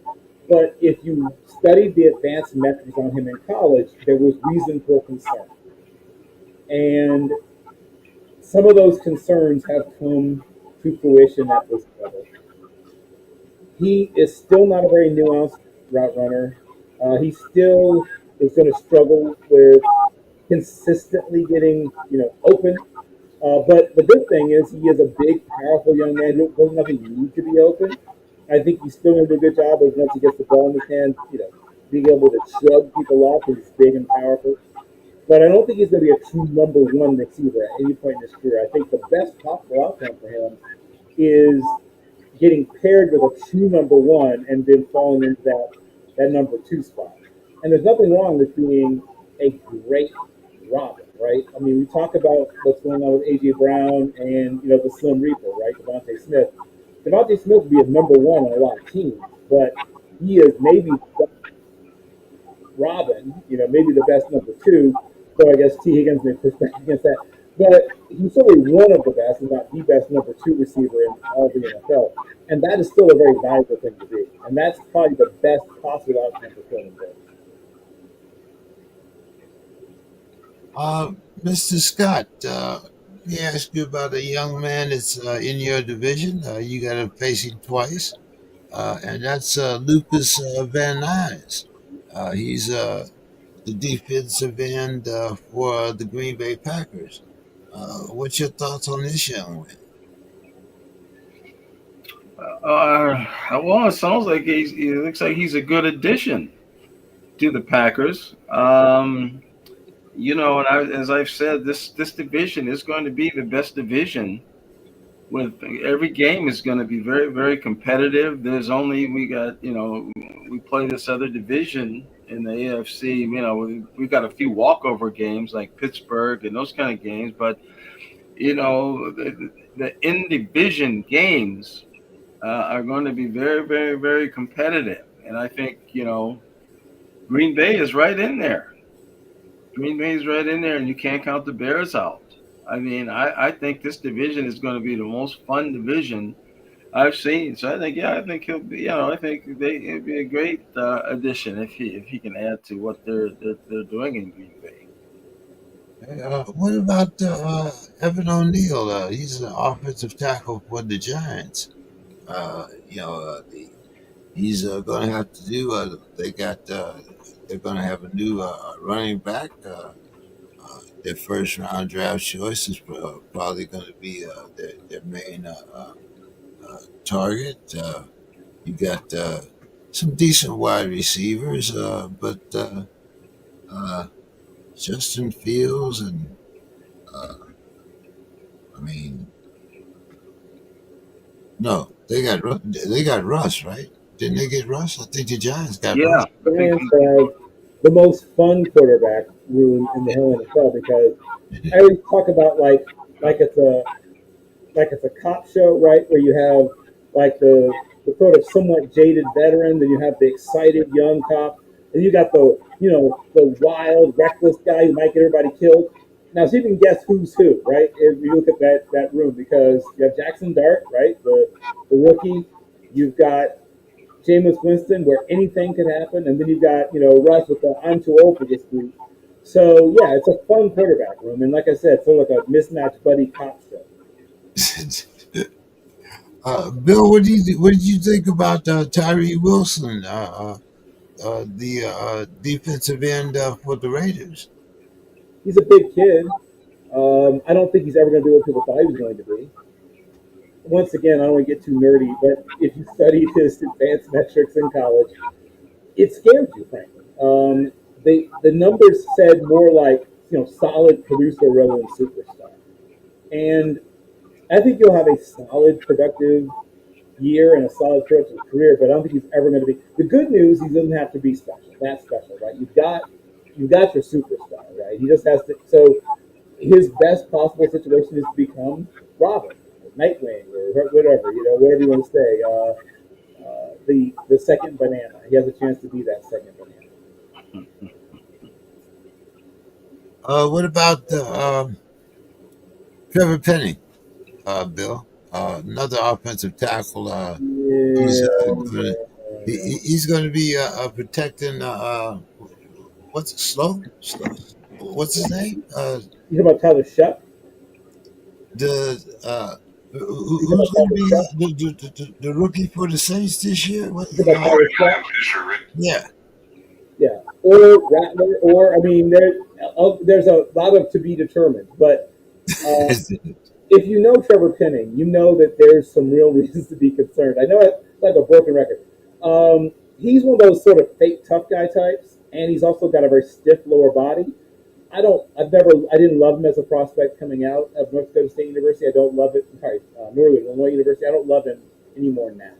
But if you studied the advanced metrics on him in college, there was reason for concern. And some of those concerns have come to fruition at this level. He is still not a very nuanced route runner. He still is going to struggle with consistently getting, open. But the good thing is he is a big, powerful young man who doesn't necessarily need to be open. I think he's still going to do a good job of once he gets the ball in his hand, being able to shrug people off because he's big and powerful. But I don't think he's going to be a true number one receiver at any point in his career. I think the best possible outcome for him is getting paired with a true number one and then falling into that number two spot. And there's nothing wrong with being a great Robin, right? I mean, we talk about what's going on with AJ Brown and the Slim Reaper, right? Devontae Smith. Devontae Smith would be a number one on a lot of teams, but he is maybe Robin, maybe the best number two. So I guess T. Higgins may push back against that. But he's certainly one of the best, if not the best number two receiver in all the NFL. And that is still a very valuable thing to do. And that's probably the best possible outcome for Conan Burke. Mr. Scott, let me ask you about a young man that's in your division. You got to face him twice, and that's Lucas Van Nuys. He's the defensive end for the Green Bay Packers. What's your thoughts on this young man? Well, it sounds like it looks like he's a good addition to the Packers. And as I've said, this division is going to be the best division. With every game is going to be very, very competitive. We play this other division in the AFC. We've got a few walkover games like Pittsburgh and those kind of games, but the in division games are going to be very, very, very competitive. And I think Green Bay is right in there. Green Bay's right in there, and you can't count the Bears out. I mean, I think this division is going to be the most fun division I've seen. So I think he'll be. I think it'd be a great addition if he can add to what they're doing in Green Bay. What about Evan O'Neal? He's an offensive tackle for the Giants. He's going to have to do. They're going to have a new running back. Their first round draft choice is probably going to be their main target. You got some decent wide receivers, but uh, Justin Fields and I mean, no, they got Russ, right? Didn't they get Russ? I think the Giants got Yeah, Russ. I think Giants have the most fun quarterback room in the whole NFL because I always talk about like it's a cop show, right? Where you have like the sort of somewhat jaded veteran, then you have the excited young cop, and you got the wild, reckless guy who might get everybody killed. Now, so you can guess who's who, right? If you look at that room, because you have Jackson Dart, right, the rookie. You've got Jameis Winston, where anything could happen, and then you've got Russ with the "I'm too old for this" group. So yeah, it's a fun quarterback room, and like I said, sort of like a mismatched buddy cop show. Bill, what did you think about Tyree Wilson, the defensive end for the Raiders? He's a big kid. I don't think he's ever going to do what people thought he was going to be. Once again, I don't want to get too nerdy, but if you studied his advanced metrics in college, it scared you, frankly. The numbers said more like solid producer rather than superstar, and I think you'll have a solid, productive year and a solid productive career. But I don't think he's ever going to be. The good news, he doesn't have to be special. That's special, right? You've got your superstar, right? He just has to. So his best possible situation is to become Robin, or Nightwing, or whatever whatever you want to say. the second banana. He has a chance to be that second banana. What about Trevor Penning, Bill? Another offensive tackle. He's gonna, he's going to be protecting. What's it, what's his name? You talking about Tyler Shuck? The You talking who's about going to Tyler be Shuck? the rookie for the Saints this year? What, You talking about Tyler Shuck? yeah, Yeah, or Rattler, or I mean, there's a lot of to be determined. But uh, if you know Trevor Penning, you know that there's some real reasons to be concerned. I know it's like a broken record. He's one of those sort of fake tough guy types, and he's also got a very stiff lower body. I didn't love him as a prospect coming out of North Dakota State University. I don't love it. Sorry, Northern Illinois University. I don't love him anymore now.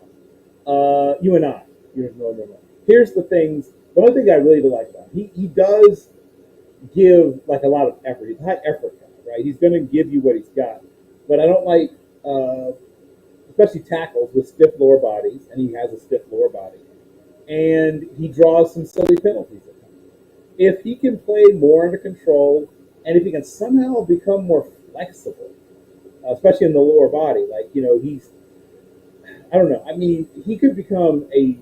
You and I, Northern Illinois. Here's the things. The only thing I really do like about him, he does give like a lot of effort. He's a high effort guy, right? He's going to give you what he's got. But I don't like, especially tackles with stiff lower bodies, and he has a stiff lower body. And he draws some silly penalties at times. If he can play more under control, and if he can somehow become more flexible, especially in the lower body, like I don't know. I mean, he could become a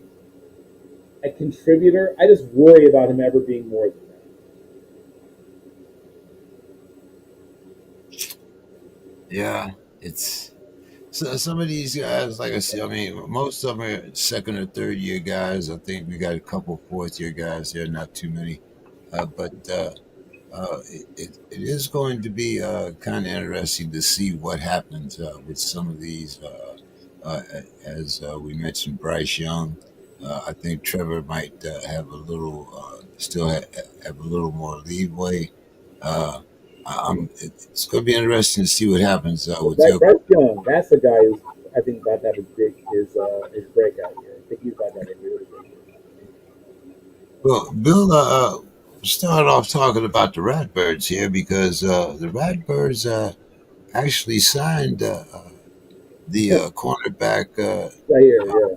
contributor. I just worry about him ever being more than that. yeah. It's some of these guys, like I said. I mean, most of them are second or third year guys. I think we got a couple fourth year guys there, not too many. But it is going to be kind of interesting to see what happens with some of these. Uh, as we mentioned, Bryce Young. I think Trevor might have a little, have a little more leeway. Uh, it's going to be interesting to see what happens with But your. Bryce Young, that's the guy who's I think about to have his breakout year. I think he's about to have a really good year. Well, Bill, started off talking about the Ratbirds here because the Ratbirds actually signed the cornerback Right here, yeah.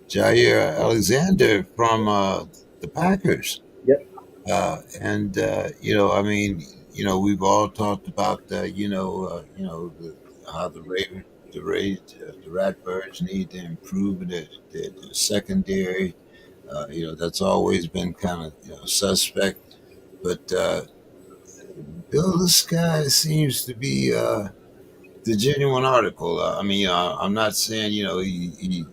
Jair Alexander from the Packers. Yep. And I mean, we've all talked about how the Ratbirds need to improve their secondary. That's always been kind of suspect. But Bill, this guy seems to be the genuine article. I mean, I'm not saying he,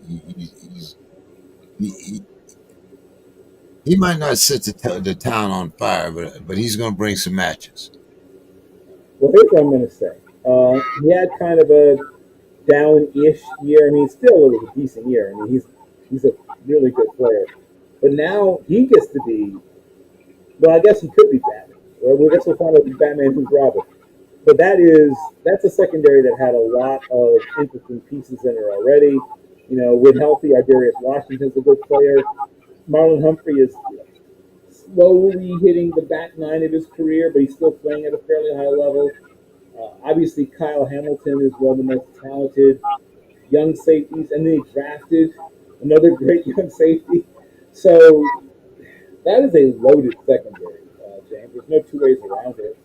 he might not set the town on fire, but he's going to bring some matches. Well, here's what I'm going to say. He had kind of a down-ish year. I mean, still it was a decent year. I mean, he's a really good player. But now he gets to be. Well, I guess he could be Batman. Well, I guess we'll find out who's Batman who's Robin. But that's a secondary that had a lot of interesting pieces in it already. With healthy, Darius Washington's a good player. Marlon Humphrey is slowly hitting the back nine of his career, but he's still playing at a fairly high level. Obviously, Kyle Hamilton is one of the most talented young safeties, and then he drafted another great young safety. So that is a loaded secondary, James. There's no two ways around it.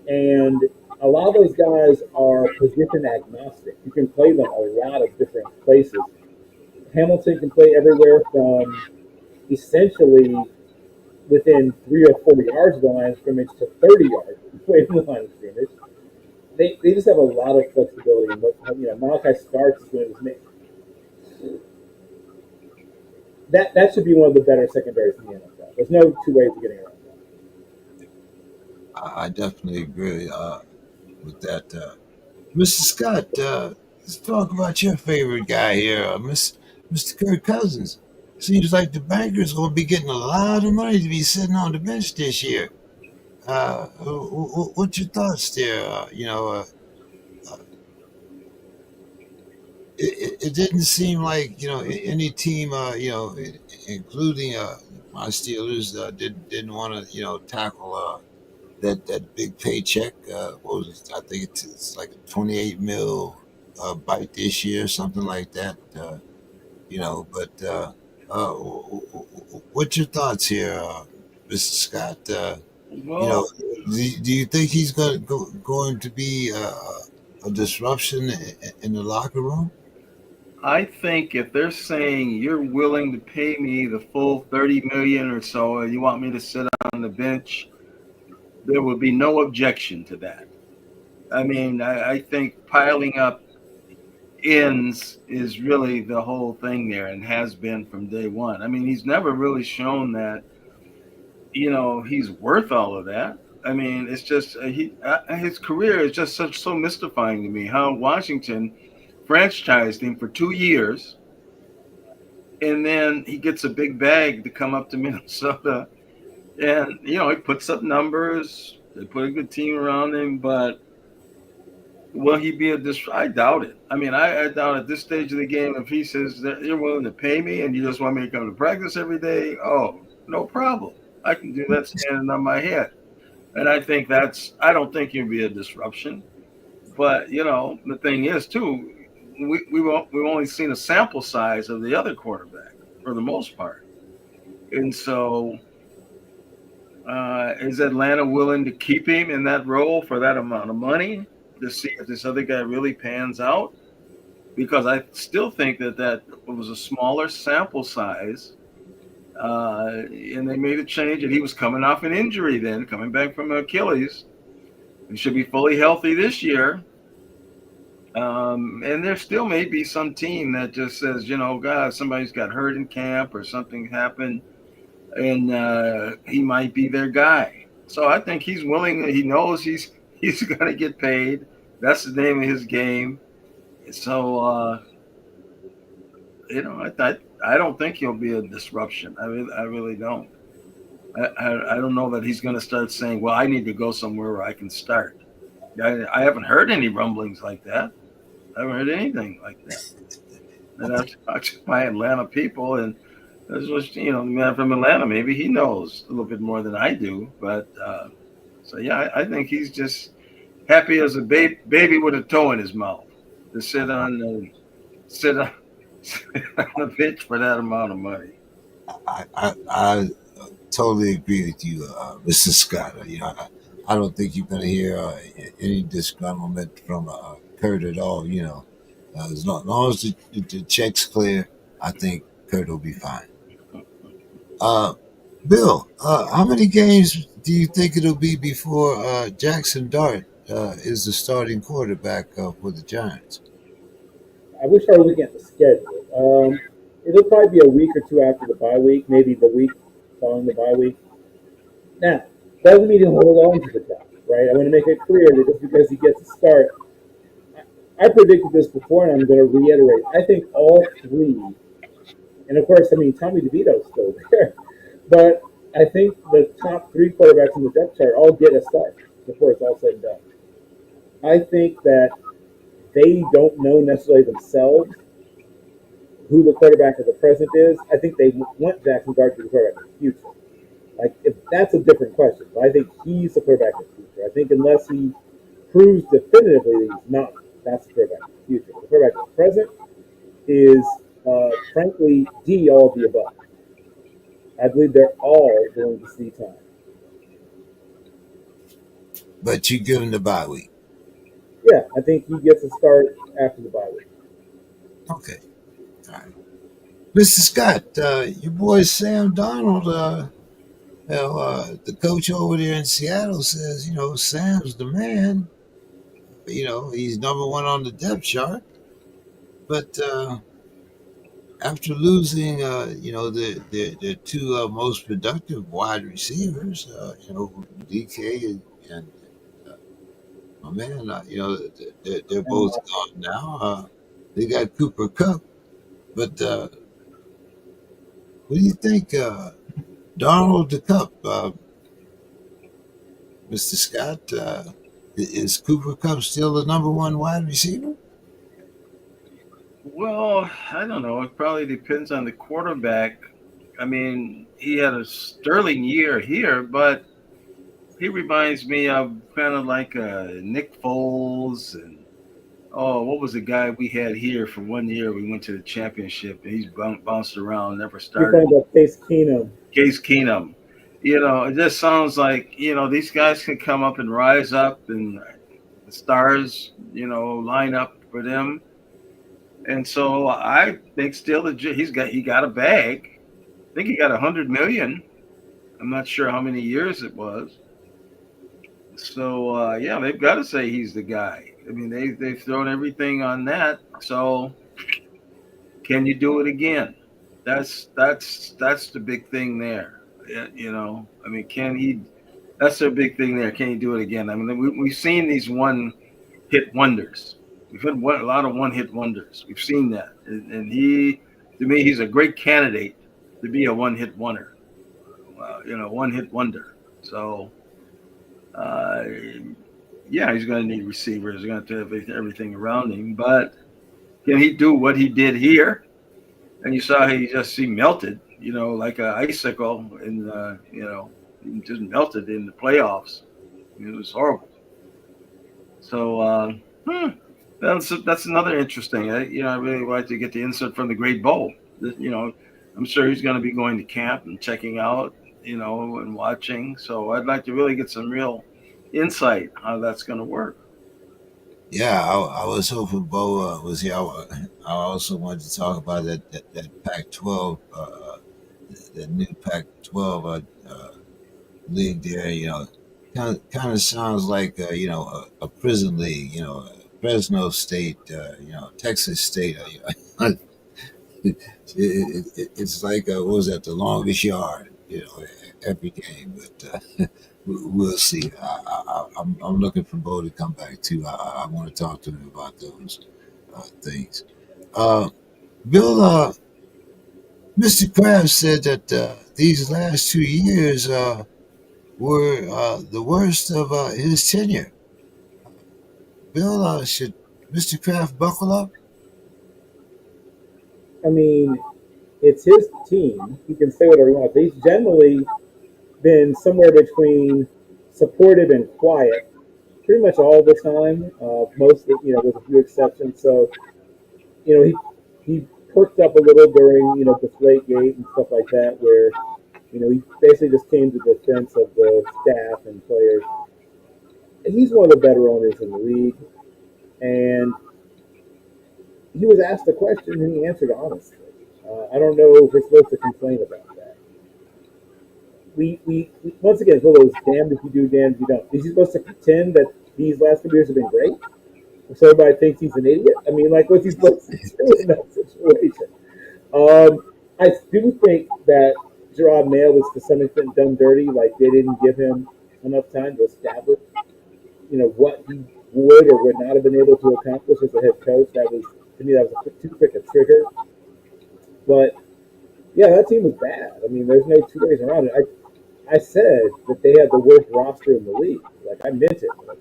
And a lot of those guys are position agnostic. You can play them a lot of different places. Hamilton can play everywhere from essentially within 3 or 4 yards of the line of scrimmage to 30 yards away from the line of scrimmage. They just have a lot of flexibility. And Malachi Starks is going to that should be one of the better secondaries in the NFL. There's no two ways of getting around that. I definitely agree with that. Mr. Scott, let's talk about your favorite guy here, Mr. Kirk Cousins. Seems like the banker's going to be getting a lot of money to be sitting on the bench this year. What's your thoughts there? It didn't seem like any team, including my Steelers, didn't want to tackle that big paycheck. What was it? I think it's like a 28 mil bite this year, something like that. But What's your thoughts here, Mr. Scott? You know, Well, do you think he's going to be a disruption in the locker room? I think if they're saying you're willing to pay me the full 30 million or so, and you want me to sit on the bench, there would be no objection to that. I mean, I think piling up ends is really the whole thing there, and has been from day one. I mean, he's never really shown that he's worth all of that. I mean, it's just his career is just so mystifying to me. How Washington franchised him for 2 years, and then he gets a big bag to come up to Minnesota, and he puts up numbers. They put a good team around him, but will he be a I doubt it. I mean, I doubt at this stage of the game if he says that you're willing to pay me and you just want me to come to practice every day. Oh, no problem. I can do that standing on my head. And I think I don't think he'll be a disruption. But, the thing is, too, we've only seen a sample size of the other quarterback for the most part. And so, is Atlanta willing to keep him in that role for that amount of money to see if this other guy really pans out? Because I still think that was a smaller sample size. And they made a change, and he was coming off an injury then, coming back from Achilles. He should be fully healthy this year. And there still may be some team that just says, God, somebody's got hurt in camp or something happened, and he might be their guy. So I think he's willing. He knows he's going to get paid. That's the name of his game. So I don't think he'll be a disruption. I really don't. I don't know that he's going to start saying, "Well, I need to go somewhere where I can start." I haven't heard any rumblings like that. I haven't heard anything like that. And I've talked to my Atlanta people, and this was, the man from Atlanta. Maybe he knows a little bit more than I do. But so yeah, I think he's just happy as a baby with a toe in his mouth to sit on sit on the bench for that amount of money. I totally agree with you, Mr. Scott. I don't think you're going to hear any disgruntlement from Kurt at all. Long as the check's clear, I think Kurt will be fine. Uh, Bill, how many games do you think it'll be before Jackson Dart is the starting quarterback for the Giants? I wish I was looking at the schedule. It'll probably be a week or two after the bye week, maybe the week following the bye week. Now, doesn't mean he'll hold on to the job, right? I want to make it clear that just because he gets a start, I predicted this before, and I'm going to reiterate. I think all three, and of course, I mean Tommy DeVito's still there, but I think the top three quarterbacks in the depth chart all get a start before it's all said and done. I think that they don't know necessarily themselves who the quarterback of the present is. I think they want Jackson Dart to be the quarterback of the future. Like, if that's a different question, but I think he's the quarterback of the future. I think unless he proves definitively that he's not, that's the quarterback of the future. The quarterback of the present is, frankly, D, all of the above. I believe they're all going to see time. But you give him the bye week. Yeah, I think he gets a start after the bye week. Okay. All right. Mr. Scott, your boy Sam Donald, the coach over there in Seattle says, Sam's the man. He's number one on the depth chart. But after losing, the two most productive wide receivers, DK and my man, they're And both gone now. They got Cooper Cup. But what do you think, Donald the Cup, Mr. Scott? Is Cooper Cup still the number one wide receiver? Well, I don't know. It probably depends on the quarterback. I mean, he had a sterling year here, but he reminds me of kind of like Nick Foles and Oh, what was the guy we had here for 1 year? We went to the championship, and he's bounced around, never You're started. talking about Case Keenum. Case Keenum. It just sounds like these guys can come up and rise up, and the stars line up for them. And so I think still he got a bag. I think he got 100 million. I'm not sure how many years it was. So yeah, they've got to say he's the guy. I mean, they've thrown everything on that. So can you do it again? That's the big thing there. I mean, can he? That's their big thing there. Can he do it again? I mean, we've seen these one hit wonders. We've had a lot of one hit wonders. We've seen that, and to me, he's a great candidate to be a one hit wonder. One hit wonder. So, uh, yeah, he's going to need receivers. He's going to have everything around him. But can he do what he did here? And you saw he melted, like an icicle, and he just melted in the playoffs. It was horrible. So that's another interesting. I really like to get the insight from the Great Bowl. I'm sure he's going to be going to camp and checking out, and watching. So I'd like to really get some real insight how that's going to work. Yeah, I was hoping Bo was here. I also wanted to talk about that Pac-12, the new Pac-12 league there. Kind of sounds like a prison league. Fresno State, Texas State. It's like what was that? The longest yard. Every game, but we'll see. I'm looking for Bo to come back too. I want to talk to him about those things. Uh, Bill, Mr. Krabs said that these last 2 years were the worst of his tenure. Bill, should Mr. Kraft buckle up? I mean, it's his team. He can say whatever he wants. He's generally been somewhere between supportive and quiet pretty much all the time. Mostly, with a few exceptions. So, he perked up a little during Deflategate and stuff like that, where he basically just came to the defense of the staff and players. And he's one of the better owners in the league, and he was asked a question and he answered honestly. I don't know if we're supposed to complain about that. We once again, it's one of those damned if you do, damned if you don't. Is he supposed to pretend that these last couple years have been great? So everybody thinks he's an idiot? I mean, like, what's he supposed to do in that situation? I do think that Gerard Mayo was to some extent done dirty. Like, they didn't give him enough time to establish, what he would or would not have been able to accomplish as a head coach. That was, to me, that was too quick a trigger. But yeah, that team was bad. I mean, there's no two ways around it. I said that they had the worst roster in the league. Like, I meant it. Like,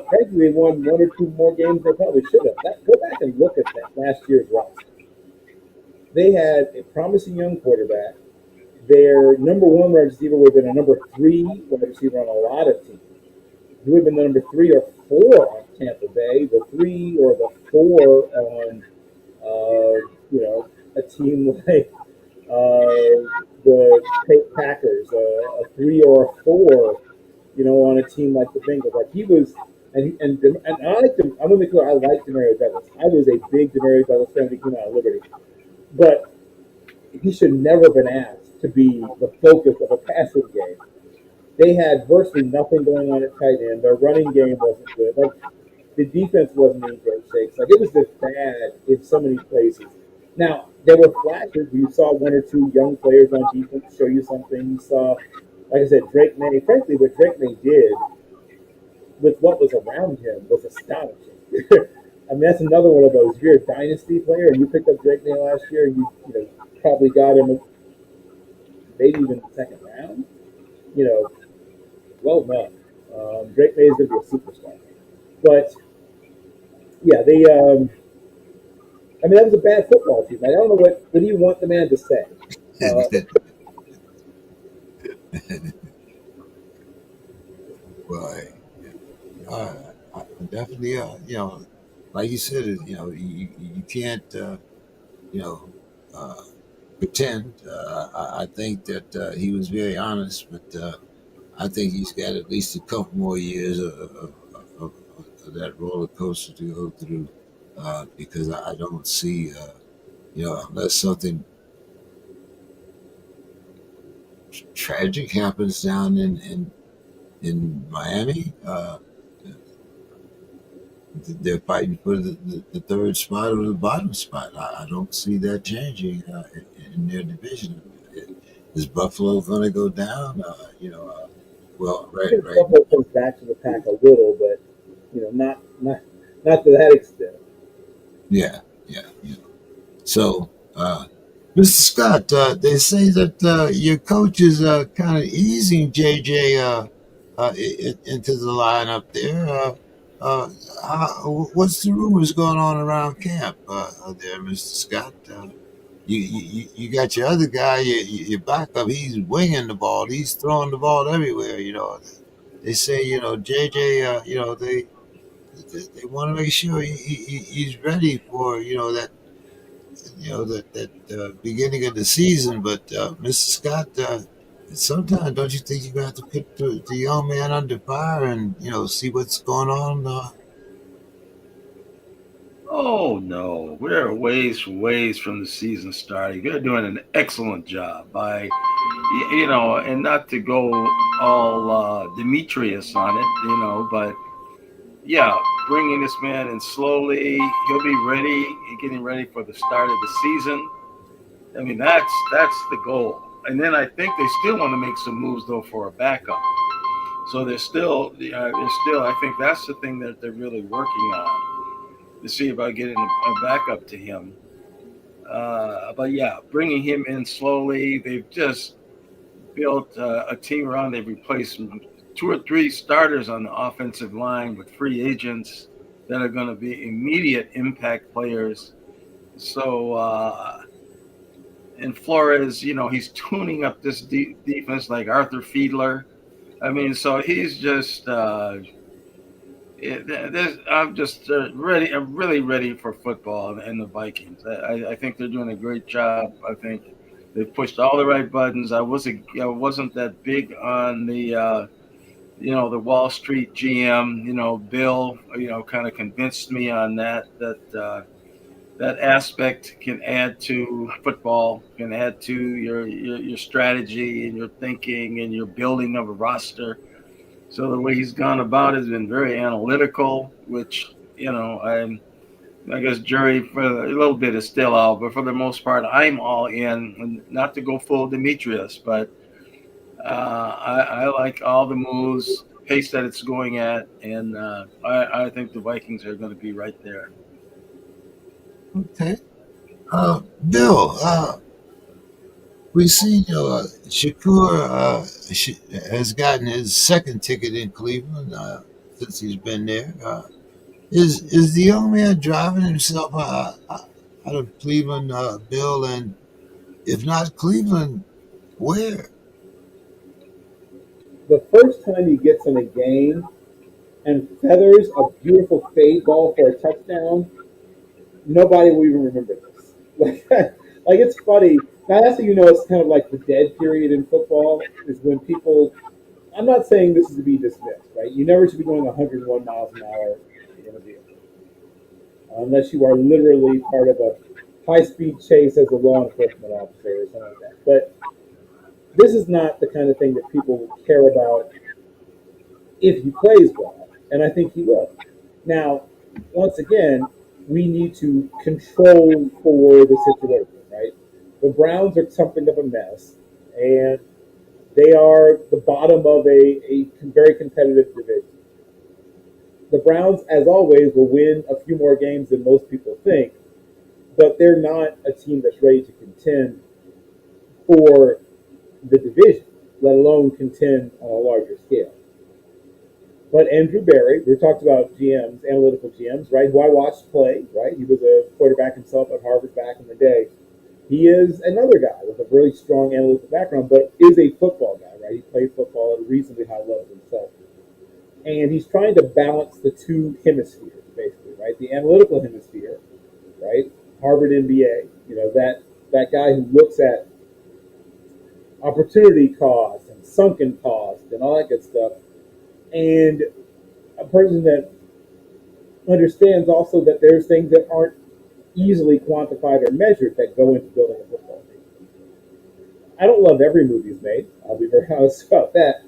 frankly, they won one or two more games than they probably should have. Go back and look at that last year's roster. They had a promising young quarterback. Their number one wide receiver would have been a number three wide receiver on a lot of teams. He would have been the number 3 or 4 on Tampa Bay, the 3 or the 4 on, a team like the Packers, a 3 or a 4, on a team like the Bengals. Like he was, and I liked him. I'm gonna be clear. I liked Demario Douglas. I was a big Demario Douglas fan when he came out of Liberty, but he should never have been asked to be the focus of a passing game. They had virtually nothing going on at tight end. Their running game wasn't good. Like the defense wasn't in great shape. Like it was just bad in so many places. Now there were flashes. You saw one or two young players on defense show you something. You saw, like I said, Drake May. Frankly, what Drake May did with what was around him was astonishing. I mean, that's another one of those. If you're a dynasty player and you picked up Drake May last year, and you probably got him maybe even the second round. You know, well done. Drake May is going to be a superstar. But yeah, I mean, that was a bad football team. I don't know what do you want the man to say. Uh, Well, uh, definitely, like you said, you can't, you know, uh, pretend. I think that he was very honest, but I think he's got at least a couple more years of that roller coaster to go through, because I don't see, unless something tragic happens down in Miami. They're fighting for the third spot or the bottom spot. I don't see that changing in their division. Is Buffalo going to go down? Well, I right, think right. Buffalo comes back to the pack a little, but not to that extent. Yeah, yeah, yeah. So, Mr. Scott, they say that your coach is kind of easing JJ into the lineup there. Uh, what's the rumors going on around camp there, Mr. Scott? You got your other guy, your backup. He's winging the ball. He's throwing the ball everywhere. They say JJ. They want to make sure he's ready for that beginning of the season. But Mr. Scott, sometimes don't you think you're gonna have to put the young man under fire and see what's going on? Oh no, we're ways from the season starting. They're doing an excellent job by, and not to go all Demetrius on it, but yeah, bringing this man in slowly. He'll be ready, getting ready for the start of the season. I mean, that's the goal. And then I think they still want to make some moves though for a backup. So they're still. I think that's the thing that they're really working on to see about getting a backup to him. But yeah, bringing him in slowly. They've just built a team around. They've replaced two or three starters on the offensive line with free agents that are going to be immediate impact players. So, and Flores, he's tuning up this defense like Arthur Fiedler. I mean, so he's just I'm just ready. I'm really ready for football and the Vikings. I think they're doing a great job. I think they've pushed all the right buttons. I wasn't that big on the Wall Street GM. Bill. Kind of convinced me on that aspect can add to football, can add to your strategy and your thinking and your building of a roster. So the way he's gone about it has been very analytical, which I guess jury for a little bit is still out, but for the most part, I'm all in. And not to go full Demetrius, but I like all the moves, pace that it's going at, and I think the Vikings are going to be right there. Okay, Bill. We seen Shakur has gotten his second ticket in Cleveland since he's been there. Is the young man driving himself out of Cleveland, Bill? And if not Cleveland, where? The first time he gets in a game and feathers a beautiful fade ball for a touchdown, nobody will even remember this. Like it's funny. Now that's how you know it's kind of like the dead period in football is when people. I'm not saying this is to be dismissed, right? You never should be going 101 miles an hour in a vehicle unless you are literally part of a high-speed chase as a law enforcement officer or something like that. But this is not the kind of thing that people care about if he plays well, and I think he will. Now, once again, we need to control for the situation, right? The Browns are something of a mess, and they are the bottom of a very competitive division. The Browns, as always, will win a few more games than most people think, but they're not a team that's ready to contend for the division, let alone contend on a larger scale. But Andrew Berry, we talked about GMs, analytical GMs, right? Who I watched play, right? He was a quarterback himself at Harvard back in the day. He is another guy with a really strong analytical background, but is a football guy, right? He played football at a reasonably high level himself. And he's trying to balance the two hemispheres, basically, right? right? The analytical hemisphere, right? Harvard MBA, that guy who looks at opportunity cost and sunken cost and all that good stuff, and a person that understands also that there's things that aren't easily quantified or measured that go into building a football team. I don't love every move he's made. I'll be very honest about that.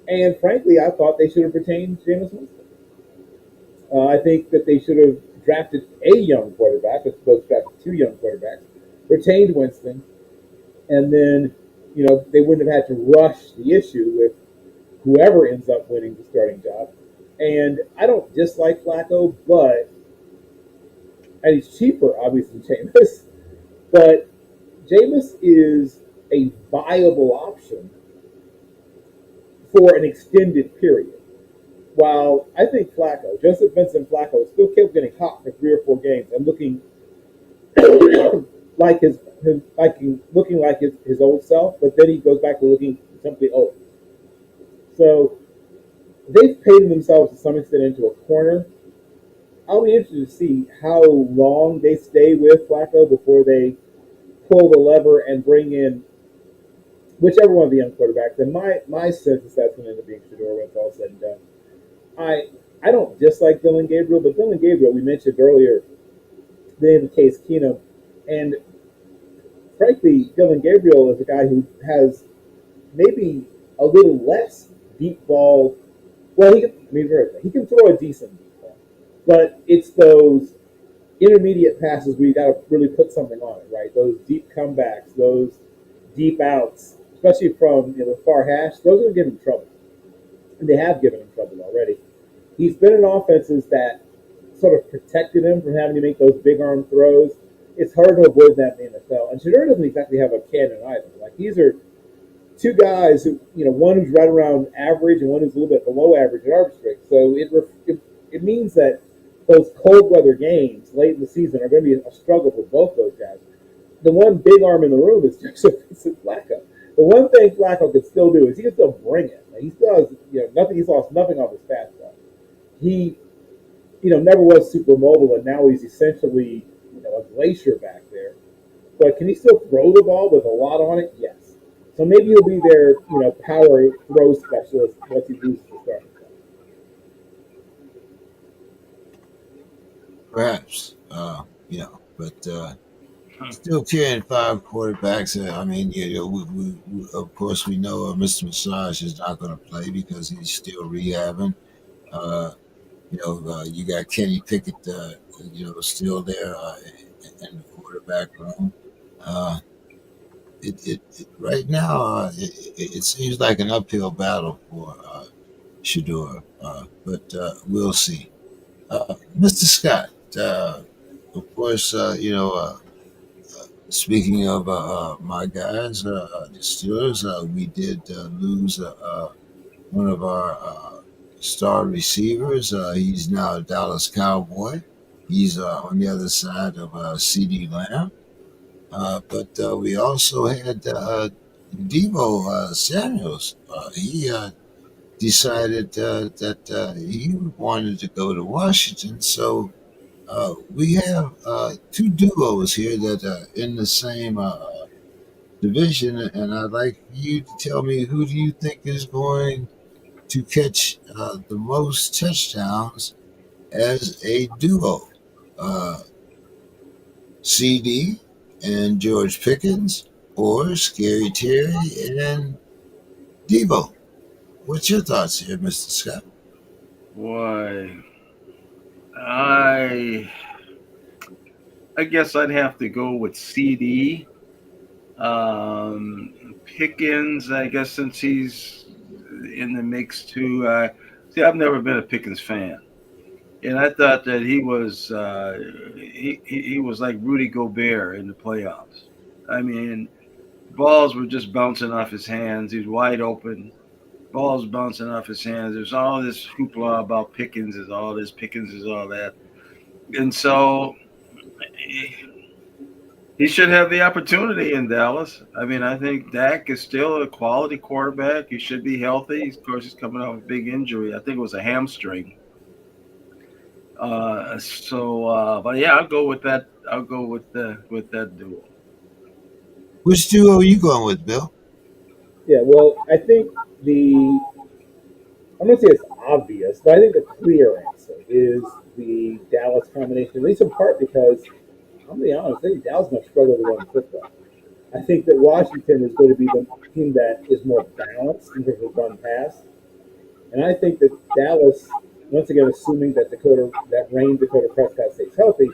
And frankly, I thought they should have retained Jameis Winston. I think that they should have drafted a young quarterback, as opposed to drafting two young quarterbacks, retained Winston, and then they wouldn't have had to rush the issue with whoever ends up winning the starting job. And I don't dislike Flacco, but and he's cheaper, obviously, than Jameis. But Jameis is a viable option for an extended period. While I think Joseph Vincent Flacco, still kept getting hot for 3 or 4 games and looking like looking like his old self, but then he goes back to looking simply old. So they've painted themselves to some extent into a corner. I'll be interested to see how long they stay with Flacco before they pull the lever and bring in whichever one of the young quarterbacks. And my sense is that's going to end up being Shador when it's all said and done. I don't dislike Dylan Gabriel, but Dylan Gabriel, we mentioned earlier, the name of Case Keenum, and frankly, Dylan Gabriel is a guy who has maybe a little less deep ball. Well, he can throw a decent deep ball, but it's those intermediate passes where you got to really put something on it, right? Those deep comebacks, those deep outs, especially from the far hash, those are going to give him trouble, and they have given him trouble already. He's been in offenses that sort of protected him from having to make those big arm throws. It's hard to avoid that in the NFL. And Shador doesn't exactly have a cannon either. Like, these are two guys who, one who's right around average and one who's a little bit below average at arm strength. So it means that those cold weather games late in the season are going to be a struggle for both those guys. The one big arm in the room is Joseph Flacco. The one thing Flacco can still do is he can still bring it. Like, he still has nothing. He's lost nothing off his fastball. He never was super mobile, and now he's essentially a glacier back there. But can he still throw the ball with a lot on it? Yes. So maybe he'll be their power throw specialist once he loses the starting job. Perhaps, but still carrying 5 quarterbacks. I mean, of course, we know Mr. Massage is not going to play because he's still rehabbing. Uh, you got Kenny Pickett, still there in the quarterback room. Uh, right now, it seems like an uphill battle for Shador, but we'll see. Mr. Scott, of course, speaking of my guys, the Steelers, we did lose one of our star receivers. He's now a Dallas Cowboy. He's on the other side of C.D. Lamb. But we also had Debo Samuels. He decided that he wanted to go to Washington. So we have two duos here that are in the same division, and I'd like you to tell me who do you think is going to catch the most touchdowns as a duo? Uh, CD and George Pickens, or Scary Terry and Debo? What's your thoughts here, Mr. Scott? Why, I I guess I'd have to go with CD. Pickens, I guess, since he's in the mix too. See, I've never been a Pickens fan, and I thought that he was like Rudy Gobert in the playoffs. I mean, balls were just bouncing off his hands. He's wide open. Balls bouncing off his hands. There's all this hoopla about Pickens is all this, Pickens is all that, and so he should have the opportunity in Dallas. I mean, I think Dak is still a quality quarterback. He should be healthy. Of course, he's coming off a big injury. I think it was a hamstring. But yeah, I'll go with that. I'll go with that duel. Which duo are you going with, Bill? Yeah, well, I think the I'm going to say it's obvious, but I think the clear answer is the Dallas combination, at least in part because I'm going to be honest, I think Dallas is going to struggle to run the football. I think that Washington is going to be the team that is more balanced in terms of run pass. And I think that Dallas, once again, assuming that Dakota Prescott stays healthy,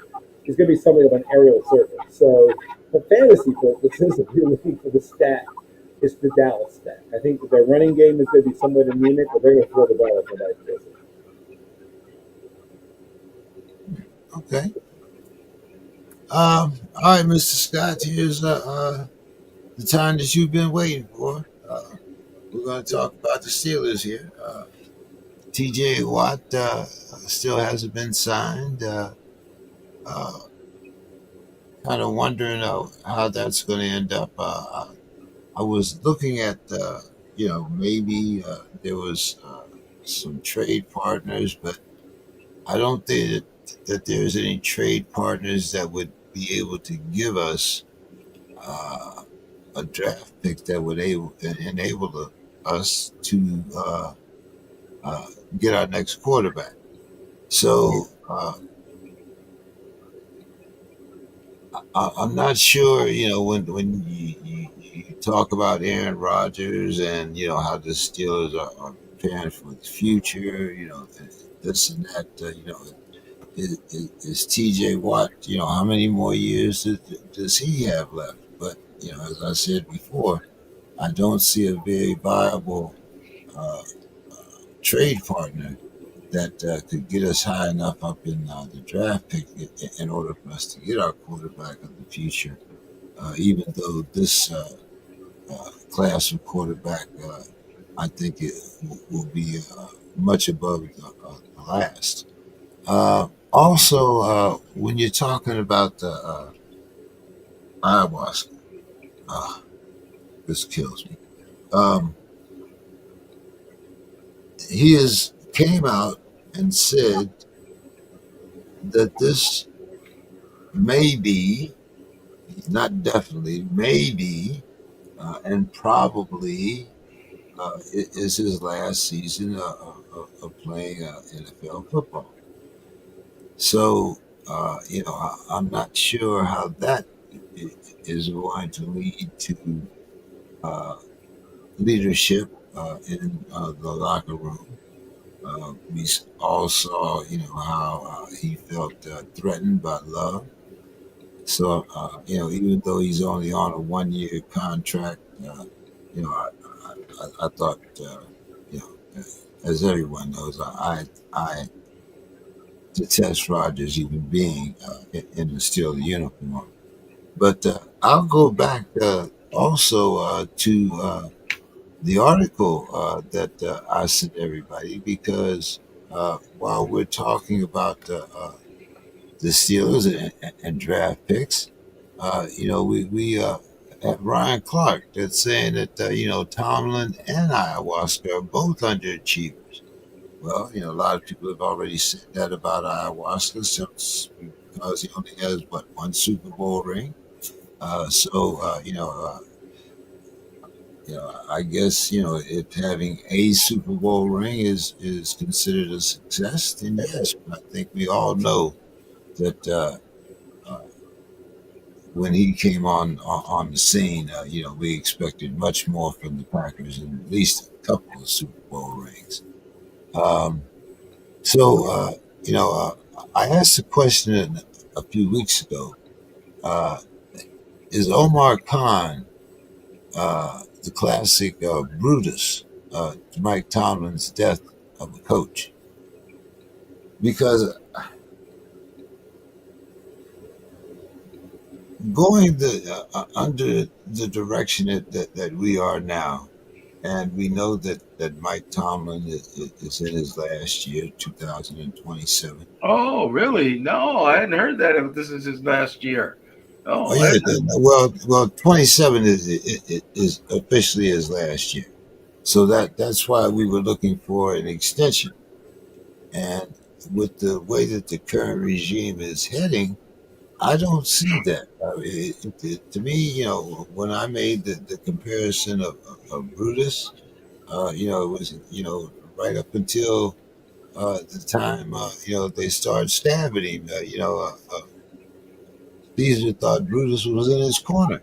is going to be something of an aerial surface. So, for fantasy purposes, if you're looking for the stat, it's the Dallas stat. I think that their running game is going to be somewhat anemic, but they're going to throw the ball like nobody's business. Okay. All right, Mr. Scott. Here's the time that you've been waiting for. We're going to talk about the Steelers here. T.J. Watt still hasn't been signed. Uh, Kind of wondering how that's going to end up. I was looking at, maybe there was some trade partners, but I don't think that there's any trade partners that would be able to give us uh, a draft pick that would enable us to uh, get our next quarterback. So I'm not sure, when you talk about Aaron Rodgers and how the Steelers are preparing for the future, this and that, is T.J. Watt, how many more years does he have left? But as I said before, I don't see a very viable uh, trade partner that could get us high enough up in the draft pick in order for us to get our quarterback of the future. Even though this class of quarterback, I think it will be much above the last. Also, when you're talking about the ayahuasca, uh, this kills me. Um, he has came out and said that this may be, not definitely, maybe, and probably is his last season of playing NFL football. So, I'm not sure how that is going to lead to uh, leadership in the locker room. We all saw, how he felt threatened by Love. So, even though he's only on a 1 year contract, you know, I thought, you know, as everyone knows, I detest Rogers even being in the Steelers uniform. But I'll go back also to the article that I sent everybody because while we're talking about the Steelers and draft picks, we have Ryan Clark that's saying that Tomlin and ayahuasca are both underachievers. Well, a lot of people have already said that about ayahuasca since because he only has what one Super Bowl ring. I guess if having a Super Bowl ring is considered a success, then yes. But I think we all know that uh, when he came on the scene, we expected much more from the Packers and at least a couple of Super Bowl rings. Um, so I asked a question a few weeks ago. Uh, is Omar Khan the classic Brutus, Mike Tomlin's death of a coach? Because going under the direction that we are now, and we know that Mike Tomlin is in his last year, 2027. Oh, really? No, I hadn't heard that. If this is his last year. Oh Oh, yeah, well, 27 is officially his last year, so that's why we were looking for an extension. And with the way that the current regime is heading, I don't see that. To me, when I made the comparison of Brutus, it was, right up until the time, they started stabbing him. Caesar thought Brutus was in his corner.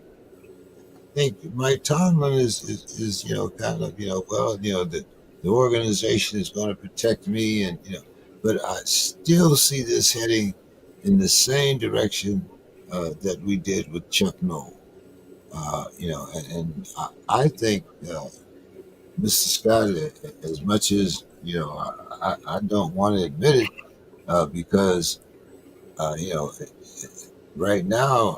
I think Mike Tomlin is kind of, well, the organization is going to protect me, and but I still see this heading in the same direction that we did with Chuck Noll. And I think Mr. Scott, as much as I don't want to admit it, because you know, right now,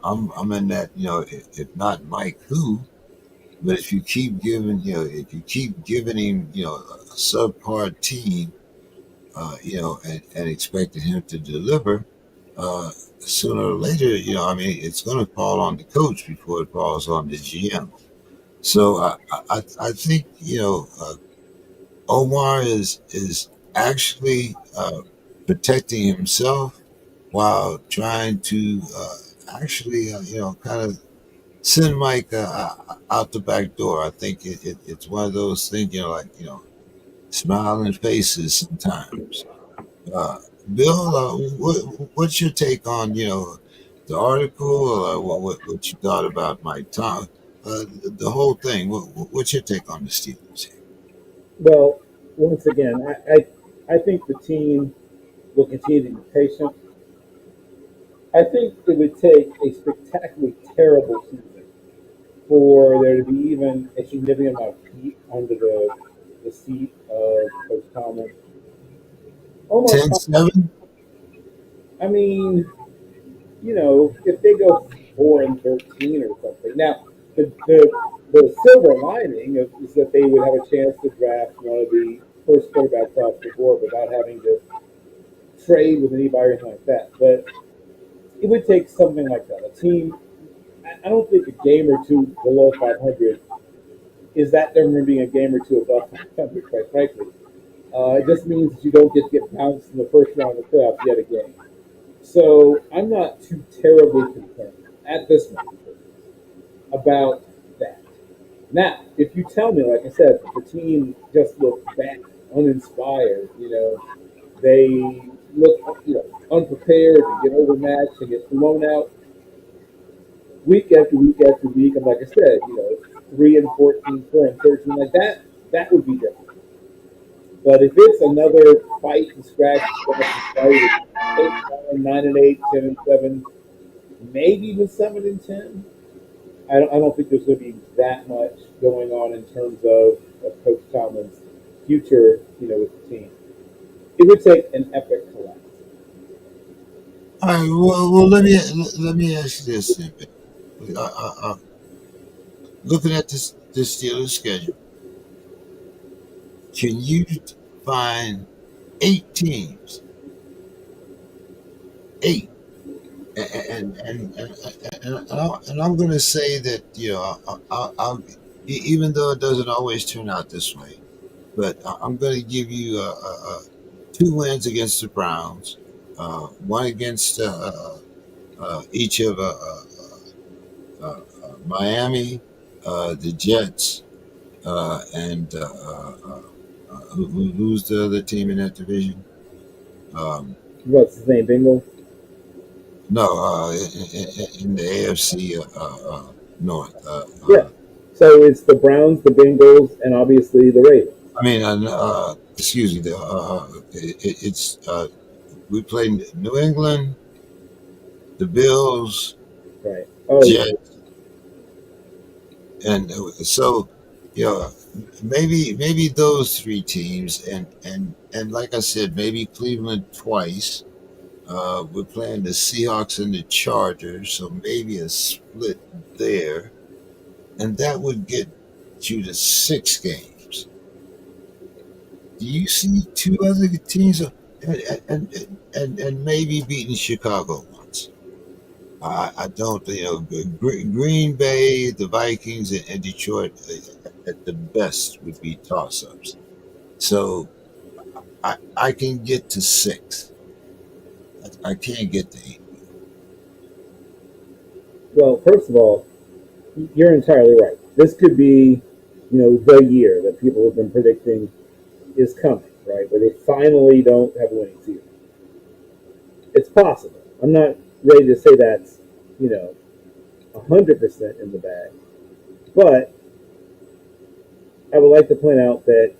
I'm in that, if not Mike who, but if you keep giving him, a subpar team, and expecting him to deliver, uh, sooner or later, it's going to fall on the coach before it falls on the GM. So I think Omar is actually protecting himself while trying to actually kind of send Mike out the back door. I think it's one of those things, like smiling faces sometimes. Uh, Bill, what's your take on the article? What you thought about Mike Tom? The whole thing. What's your take on the Steelers here? Well, once again, I think the team will continue to be patient. I think it would take a spectacularly terrible season for there to be even a significant amount of heat under the seat of Coach Tomlin. Omar Ten Khan, seven. I mean, if they go 4-13 or something. Now, the silver lining is that they would have a chance to draft one of the first quarterbacks off the board without having to trade with anybody or anything like that. But it would take something like that. A team, I don't think a game or two below 500 is that different from being a game or two above 500, quite frankly. It just means that you don't get bounced in the first round of the playoffs yet again. So I'm not too terribly concerned at this moment about that. Now, if you tell me, like I said, the team just looks bad, uninspired, they look, unprepared and get overmatched and get blown out week after week after week. And like I said, 3-14, 4-13, like that, that would be different. But if it's another fight and scratch, and fight, 8-9, 9-8, 10-7, maybe even 7-10. I don't think there's going to be that much going on in terms of Coach Tomlin's future, with the team. It would take an epic collapse. All right. Well, let me ask you this then. Looking at this Steelers schedule, can you find 8 teams, eight, and I'm going to say that even though it doesn't always turn out this way, but I'm going to give you two wins against the Browns, one against each of Miami, the Jets, and who's the other team in that division? Um, What's his name? Bingle? no, in the AFC North. Yeah. So it's the Browns, the Bengals, and obviously the Ravens. I mean, excuse me. It's we played New England, the Bills, Right. Oh, yeah. Jets, and so maybe those three teams, and like I said, maybe Cleveland twice. We're playing the Seahawks and the Chargers, so maybe a split there, and that would get you to 6 games. Do you see two other teams, and maybe beating Chicago once? I don't, Green Bay, the Vikings, and Detroit at the best would be toss ups. So I can get to six. I can't get to eight. Well, first of all, you're entirely right. This could be, the year that people have been predicting is coming, right? Where they finally don't have a winning season. It's possible. I'm not ready to say that's, you know, 100% in the bag, but I would like to point out that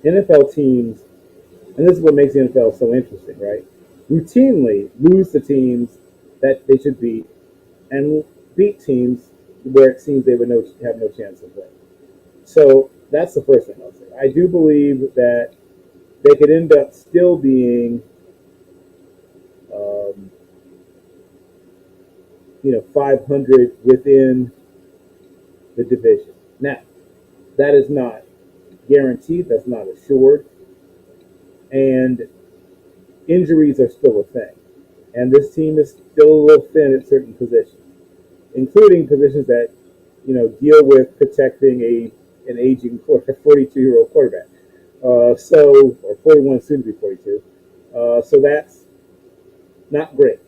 NFL teams, and this is what makes the NFL so interesting, right? Routinely lose to teams that they should beat and beat teams where it seems they would have no chance of winning. So that's the first thing I'll say. I do believe that they could end up still being, um, 500 within the division. Now, that is not guaranteed. That's not assured, and injuries are still a thing. And this team is still a little thin at certain positions, including positions that deal with protecting an aging 42-year-old quarterback. Or 41, soon to be 42. So that's not great.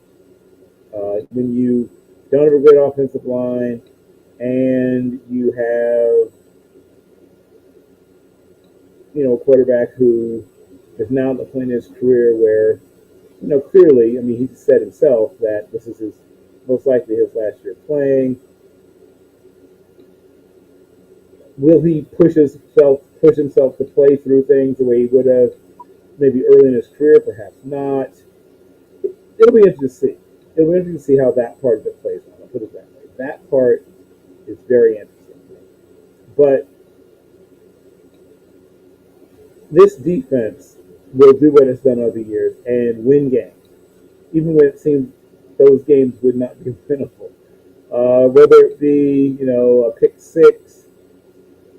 When you don't have a great offensive line and you have a quarterback who is now at the point in his career where clearly, I mean, he said himself that this is his most likely his last year playing. Will he push himself to play through things the way he would have maybe early in his career? Perhaps not. It'll be interesting to see. It'll be interesting to see how that part of it plays out. I'll put it that way. That part is very interesting. But this defense will do what it's done over the years and win games, even when it seems those games would not be winnable. Whether it be a pick six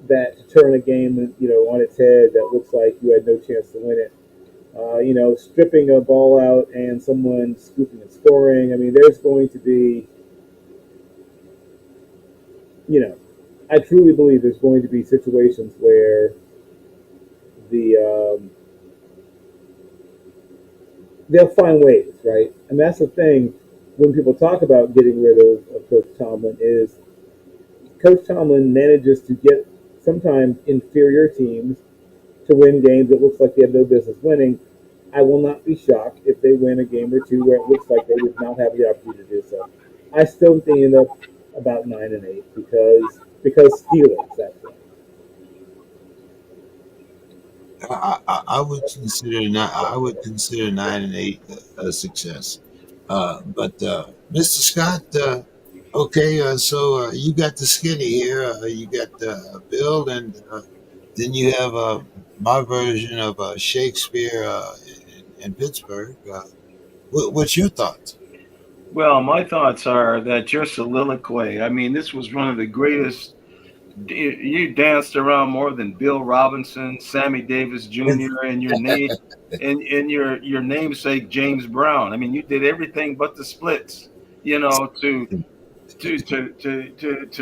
that to turn a game on its head that looks like you had no chance to win it. Stripping a ball out and someone scooping and scoring. I mean, there's going to be, I truly believe there's going to be situations where the they'll find ways, right? And that's the thing when people talk about getting rid of Coach Tomlin is Coach Tomlin manages to get sometimes inferior teams to win games it looks like they have no business winning. I will not be shocked if they win a game or two where it looks like they would not have the opportunity to do so. I still think they end up about 9-8 because Steelers. That's right. I would consider not. I would consider 9-8 a success. But Mr. Scott, okay. So you got the skinny here. You got Bill, and then you have my version of Shakespeare in Pittsburgh. What's your thoughts? Well, my thoughts are that your soliloquy, I mean, this was one of the greatest. You danced around more than Bill Robinson, Sammy Davis Jr., and your name, and your namesake James Brown. I mean, you did everything but the splits. To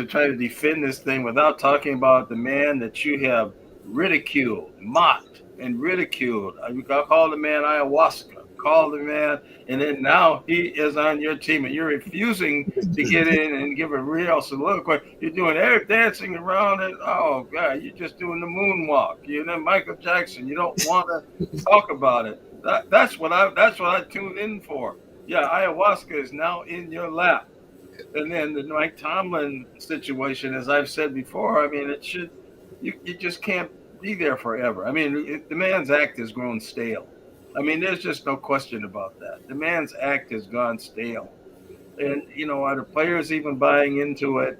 try to defend this thing without talking about the man that you have ridiculed, mocked, and ridiculed. You call the man ayahuasca, call the man, and then now he is on your team, and you're refusing to get in and give a real soliloquy. You're doing air dancing around it. Oh God, you're just doing the moonwalk. You're the Michael Jackson. You don't want to talk about it. That's what I tuned in for. Yeah, ayahuasca is now in your lap. And then the Mike Tomlin situation, as I've said before, I mean, you just can't be there forever. I mean, the man's act has grown stale. I mean, there's just no question about that. The man's act has gone stale. And, are the players even buying into it?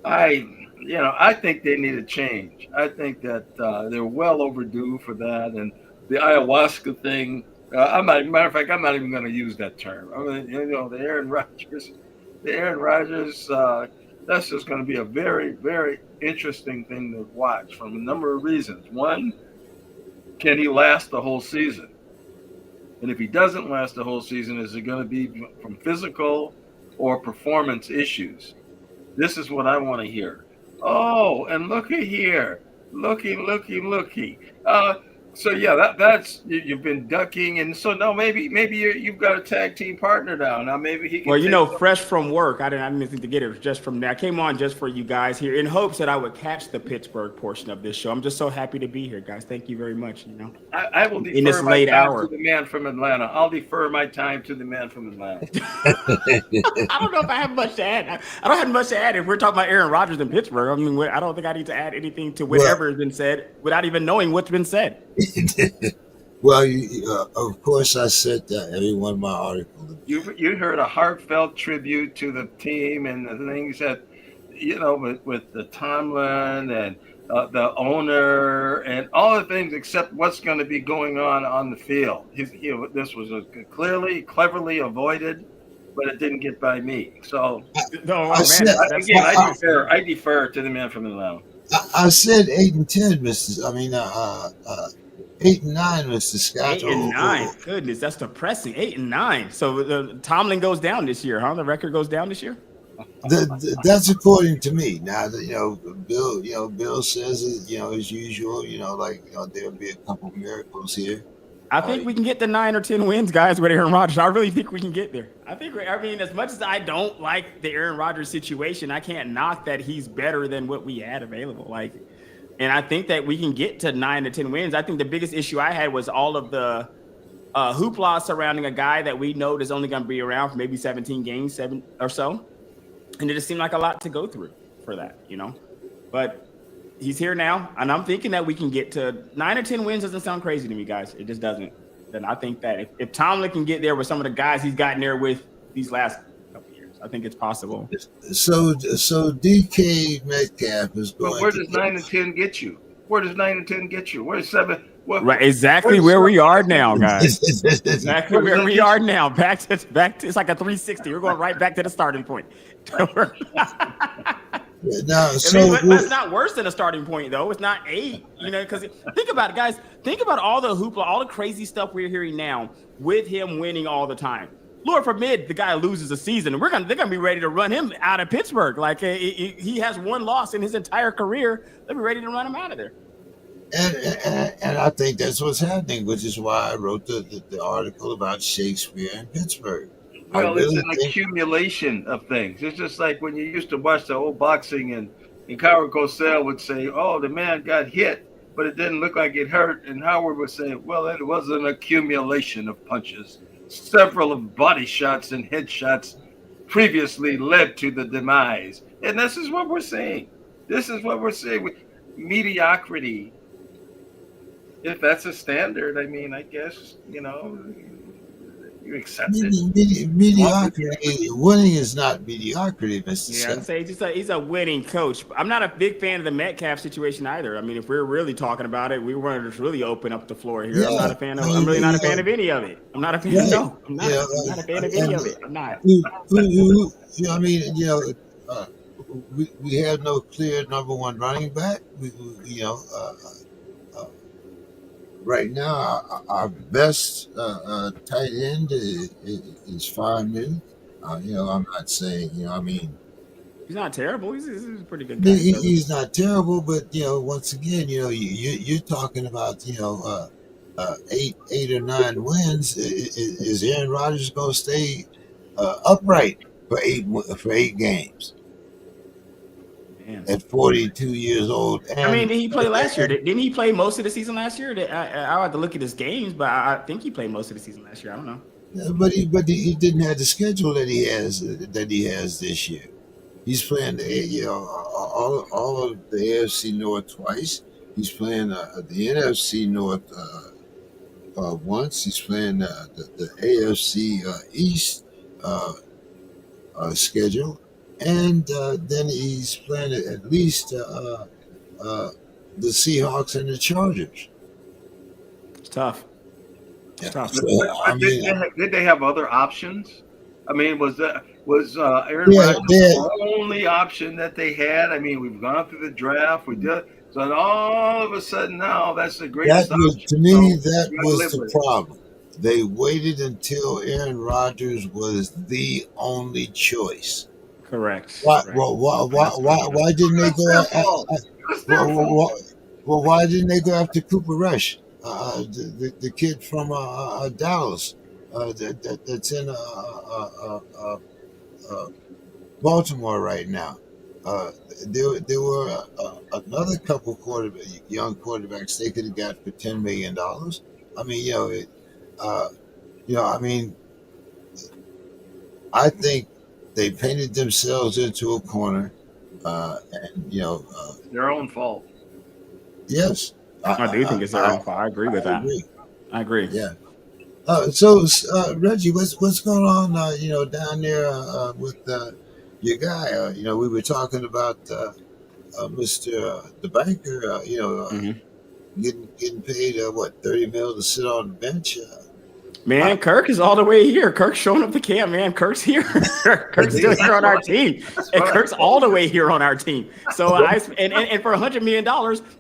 I, I think they need a change. I think that they're well overdue for that. And the ayahuasca thing, matter of fact, I'm not even going to use that term. I mean, the Aaron Rodgers, that's just going to be a very, very interesting thing to watch from a number of reasons. One, can he last the whole season? And if he doesn't last the whole season, is it going to be from physical or performance issues? This is what I want to hear. Oh, and looky here. Looky. So yeah, that's you've been ducking, and so now maybe you've got a tag team partner now. Now maybe he Well, can take some. fresh from work, I didn't think to get it just from there. I came on just for you guys here in hopes that I would catch the Pittsburgh portion of this show. I'm just so happy to be here, guys. Thank you very much. I will In defer this my late time to hour. the man from Atlanta. I'll defer my time to the man from Atlanta. I don't know if I have much to add. I don't have much to add if we're talking about Aaron Rodgers in Pittsburgh. I mean, I don't think I need to add anything to Well, whatever has been said without even knowing what's been said. well, of course, I said that every one of my articles. You heard a heartfelt tribute to the team and the things that with the Tomlin and the owner and all the things except what's going to be going on the field. This was cleverly avoided, but it didn't get by me. So No, I man, said, I defer to the man from Atlanta. I said 8-10, Mister. 8-9, Mister Scott. 8 and 9. Goodness, that's depressing. 8 and 9. So Tomlin goes down this year, huh? The record goes down this year. That's according to me. Now, Bill says, as usual, there'll be a couple miracles here. I think we can get to 9 or 10 wins, guys, with Aaron Rodgers. I really think we can get there. I mean, as much as I don't like the Aaron Rodgers situation, I can't knock that he's better than what we had available. And I think that we can get to 9 to 10 wins. I think the biggest issue I had was all of the hoopla surrounding a guy that we know is only going to be around for maybe 17 games, 7 or so. And it just seemed like a lot to go through for that, But he's here now, and I'm thinking that we can get to 9 or 10 wins. Doesn't sound crazy to me, guys. It just doesn't. And I think that if Tomlin can get there with some of the guys he's gotten there with these last couple of years, I think it's possible. So DK Metcalf is going. But where does 9 and 10 get you? Where does 9 and 10 get you? Where's 7? Right, exactly where we are now, guys. Exactly where we are now. Back to it's like a 360. We're going right back to the starting point. Now, that's not worse than a starting point, though. It's not 8, because think about it, guys. Think about all the hoopla, all the crazy stuff we're hearing now with him winning all the time. Lord forbid the guy loses a season. They're gonna be ready to run him out of Pittsburgh. Like he has one loss in his entire career. They'll be ready to run him out of there. And I think that's what's happening, which is why I wrote the article about Shakespeare in Pittsburgh. Well, it's an accumulation of things. It's just like when you used to watch the old boxing and Howard Cosell would say, oh, the man got hit, but it didn't look like it hurt. And Howard would say, well, it was an accumulation of punches. Several of body shots and head shots previously led to the demise. And this is what we're seeing. This is what we're seeing with mediocrity. If that's a standard, I mean, I guess, you accept it. Mediocrity. Winning is not mediocrity, Mr. Yeah, I'd say he's a winning coach. I'm not a big fan of the Metcalf situation either. I mean, if we're really talking about it, we want to just really open up the floor here. Yeah, I'm really not a fan of any of it. I'm not a fan. Yeah, No, I'm not. yeah, I'm not a fan of any of it. I'm not. We have no clear number one running back. Right now, our best tight end is 5 million. I'm not saying, He's not terrible. He's a pretty good guy. he's not terrible, but once again, you're talking about 8 or 9 wins. Is Aaron Rodgers going to stay upright for 8 games? Man. At 42 years old? Did he play last year? Didn't he play most of the season last year? I'll have to look at his games, but I think he played most of the season last year. I don't know. But he didn't have the schedule that he has this year. He's playing all of the AFC North twice. He's playing the NFC North once. He's playing the AFC East schedule. And then he's playing at least the Seahawks and the Chargers. It's tough. It's tough. Did they have other options? I mean, was Aaron Rodgers the only option that they had? I mean, we've gone through the draft. We did. So all of a sudden now, that's the greatest option. To me, that was the problem. They waited until Aaron Rodgers was the only choice. Correct. Why didn't they go? Why didn't they go after Cooper Rush? the kid from Dallas that's in uh, Baltimore right now. Uh, there were another couple young quarterbacks they could have got for $10 million. I mean, uh, I mean, I think they painted themselves into a corner, and Their own fault. yes, I do think it's their own fault. I agree with I that. agree. I agree. Yeah. So Reggie, what's going on? Down there with your guy. We were talking about Mr. The banker. Hmm. Getting paid what 30 mil to sit on the bench. Man, Kirk is all the way here. Kirk's showing up the camp, man. Kirk's here. Kirk's still here on our team. And Kirk's all the way here on our team. So and for $100 million,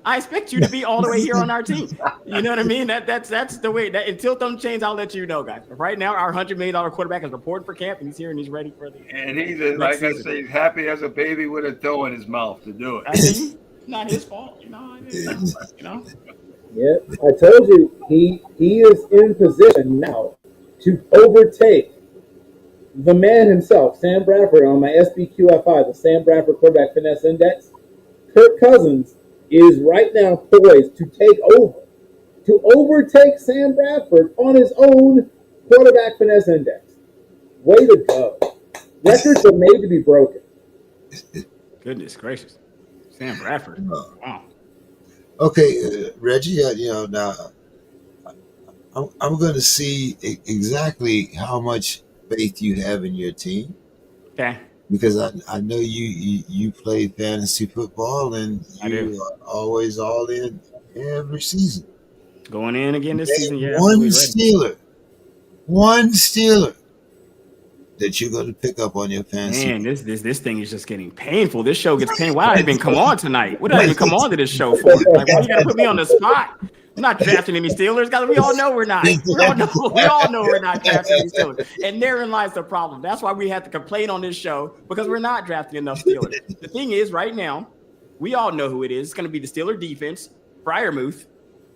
I expect you to be all the way here on our team. You know what I mean? That's the way that until something changes, I'll let you know, guys. But right now, our $100 million quarterback is reporting for camp and he's here and he's ready for the And he's like I say, he's happy as a baby with a dough in his mouth to do it. I mean, not his fault, you know. Yeah, I told you he is in position now to overtake the man himself, Sam Bradford, on my SBQFI, the Sam Bradford Quarterback Finesse Index. Kirk Cousins is right now poised to overtake Sam Bradford on his own Quarterback Finesse Index. Way to go. Records are made to be broken. Goodness gracious. Sam Bradford. Wow. Okay, Reggie. Now I'm going to see exactly how much faith you have in your team. Okay. Because I know you play fantasy football and you are always all in every season. Going in again this season, yeah. One Steeler that you're going to pick up on your fantasy. Man, this thing is just getting painful. This show gets painful. Why did I even come on tonight? What did I even come on to this show for? Like, why you got to put me on the spot? I'm not drafting any Steelers, guys. We all know we're not. We all know we're not drafting any Steelers. And therein lies the problem. That's why we have to complain on this show because we're not drafting enough Steelers. The thing is, right now, we all know who it is. It's going to be the Steeler defense, Freiermuth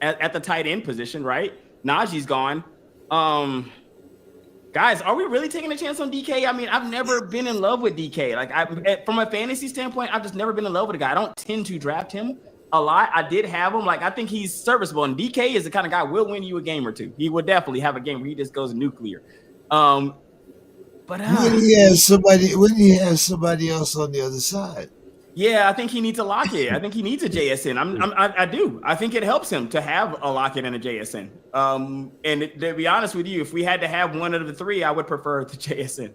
at the tight end position, right? Najee's gone. Guys, are we really taking a chance on DK? I mean, I've never been in love with DK. Like, from a fantasy standpoint, I've just never been in love with a guy. I don't tend to draft him a lot. I did have him. Like, I think he's serviceable. And DK is the kind of guy who will win you a game or two. He would definitely have a game where he just goes nuclear. But when he has somebody else on the other side. Yeah, I think he needs a Lockett. I think he needs a JSN. I do. I think it helps him to have a Lockett and a JSN. And to be honest with you, if we had to have one of the three, I would prefer the JSN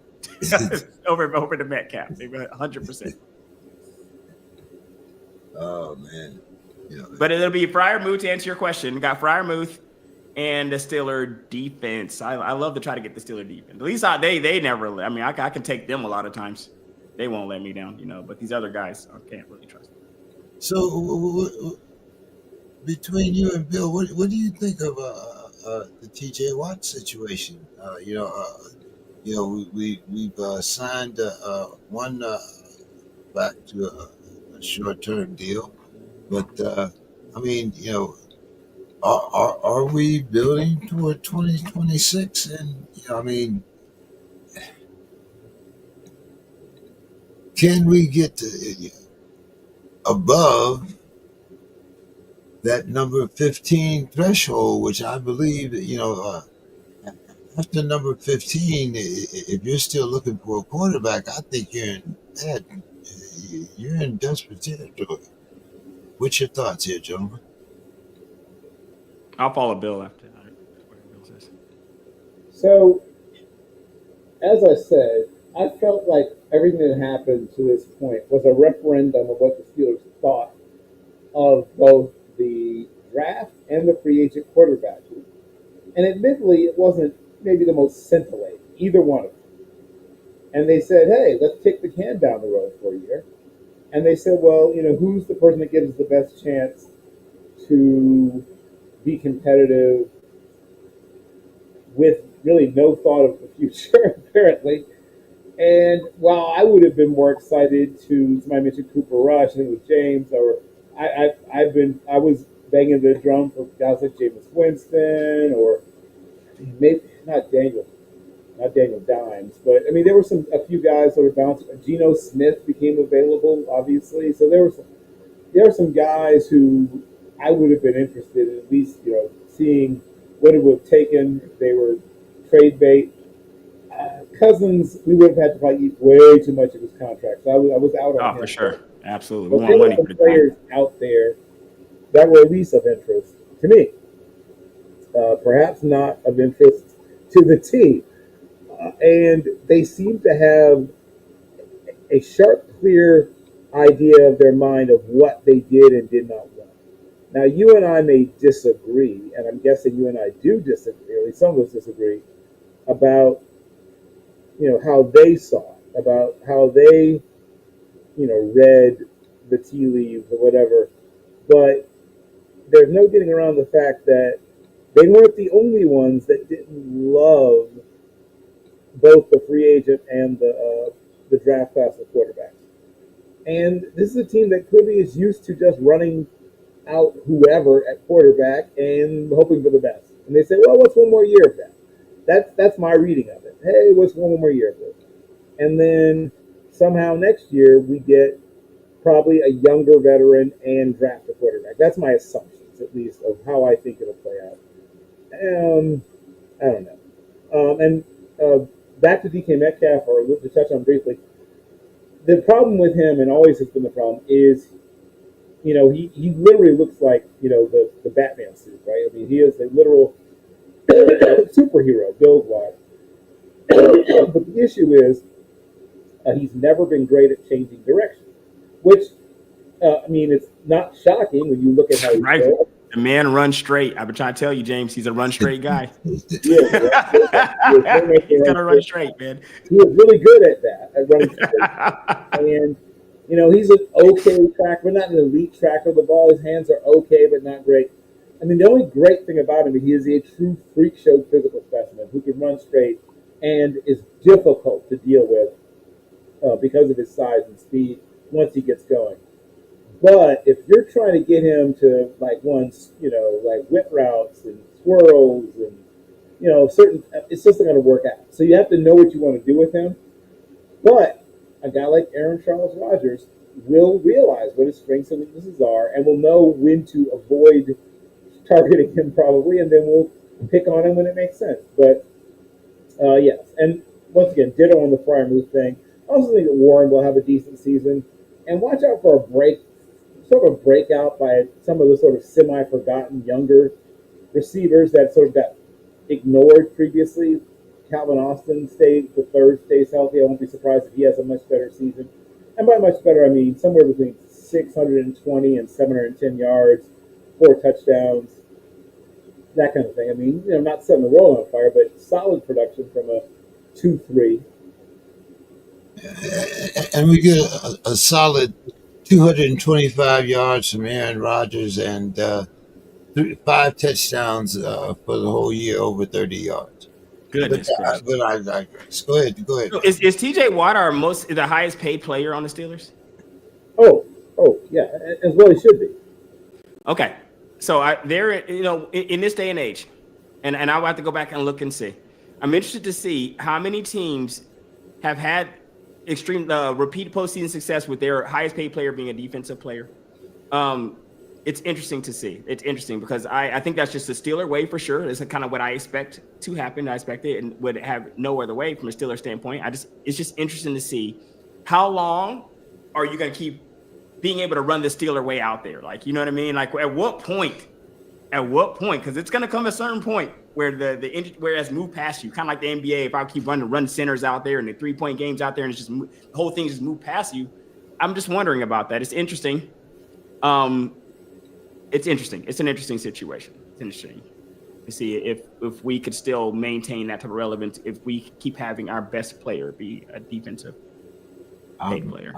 over the Metcalf, 100%. Oh man. But it'll be Freiermuth to answer your question. We got Freiermuth and the Steeler defense. I love to try to get the Steeler defense. At least they never. I mean, I can take them a lot of times. They won't let me down, but these other guys, I can't really trust them. So between you and Bill, what do you think of the TJ Watt situation? We've signed one back to a short-term deal, but I mean, are we building toward 2026? And I mean, can we get above that number 15 threshold, which I believe, after number 15, if you're still looking for a quarterback, I think you're in desperate territory. What's your thoughts here, gentlemen? I'll follow Bill after that. Bill says. So, as I said, I felt like everything that happened to this point was a referendum of what the Steelers thought of both the draft and the free agent quarterback. And admittedly, it wasn't maybe the most scintillating, either one of them. And they said, hey, let's kick the can down the road for a year. And they said, well, who's the person that gives us the best chance to be competitive with really no thought of the future, apparently. And while I would have been more excited to, somebody mentioned Cooper Rush, I think it was James, or I was banging the drum for guys like Jameis Winston or maybe not Daniel Dimes, but I mean there were a few guys that were bouncing. Geno Smith became available, obviously, so there were some guys who I would have been interested in at least seeing what it would have taken if they were trade bait. Cousins, we would have had to probably eat way too much of his contract. So I was out on Oh, him. for sure. Absolutely. We But want there were money some for the players time. out there that were at least of interest to me. Perhaps not of interest to the team. And they seem to have a sharp, clear idea of their mind of what they did and did not want. Now, you and I may disagree, and I'm guessing you and I do disagree, or at least some of us disagree, about how they saw it, about how they read the tea leaves or whatever. But there's no getting around the fact that they weren't the only ones that didn't love both the free agent and the draft class of quarterbacks. And this is a team that clearly is used to just running out whoever at quarterback and hoping for the best. And they say, well, what's one more year of that? That's my reading of it. Hey, what's one more year of this? And then somehow next year we get probably a younger veteran and draft a quarterback. That's my assumptions, at least, of how I think it'll play out. I don't know. And back to DK Metcalf, or to touch on briefly, the problem with him, and always has been the problem, is he literally looks like the Batman suit, right? I mean, he is a literal superhero build wise. But the issue is he's never been great at changing direction, which I mean, it's not shocking when you look at how he's Right. built. The man runs straight. I've been trying to tell you, James, he's a run straight guy. He's gonna run straight, man. He was really good at that, at running straight. And he's an okay tracker, not an elite tracker of the ball. His hands are okay, but not great. I mean, the only great thing about him is he is a true freak show physical specimen who can run straight and is difficult to deal with because of his size and speed once he gets going. But if you're trying to get him to like whip routes and swirls and certain, it's just not going to work out. So you have to know what you want to do with him. But a guy like Aaron Charles Rodgers will realize what his strengths and weaknesses are, and will know when to avoid targeting him probably, and then we'll pick on him when it makes sense. But yes, and once again, ditto on the Freiermuth thing. I also think that Warren will have a decent season, and watch out for sort of a breakout by some of the sort of semi-forgotten younger receivers that sort of got ignored previously. Calvin Austin stays healthy. I won't be surprised if he has a much better season. And by much better, I mean somewhere between 620 and 710 yards, 4 touchdowns, that kind of thing. I mean, not setting the world on fire, but solid production from a 2-3. And we get a solid 225 yards from Aaron Rodgers and 5 touchdowns for the whole year, over 30 yards. Goodness gracious. But I digress. Go ahead. So is TJ Watt the highest paid player on the Steelers? Oh, yeah, as well he should be. Okay, so in this day and age, and I'll have to go back and look and see. I'm interested to see how many teams have had extreme repeat postseason success with their highest paid player being a defensive player. It's interesting to see. It's interesting because I think that's just the Steeler way for sure. It's kind of what I expect to happen. I expect it and would have no other way from a Steeler standpoint. It's just interesting to see how long are you going to keep being able to run the Steeler way out there? Like, you know what I mean? Like at what point? Because it's going to come a certain point where where it has moved past you, kind of like the NBA. If I keep run centers out there and the 3-point games out there and it's just the whole thing just moved past you. I'm just wondering about that. It's interesting. It's interesting. It's an interesting situation. It's interesting to see if we could still maintain that type of relevance if we keep having our best player be a defensive player.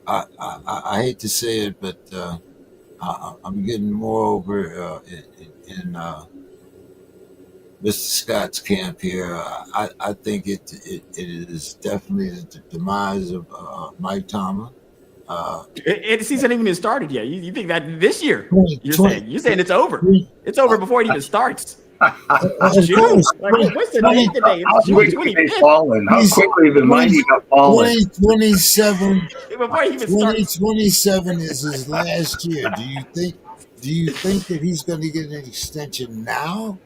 I hate to say it, but I'm getting more over in Mr. Scott's camp here. I think it is definitely the demise of Mike Tomlin. The season ain't even started yet. You think that this year? 20, You're saying it's over. It's over before it even starts. of June. course, Like, what's the date today? How It's June quickly they 25th. fallen. How quickly the mighty have fallen. 2027 Before he even starts. 2027 is his last year. Do you think that he's going to get an extension now?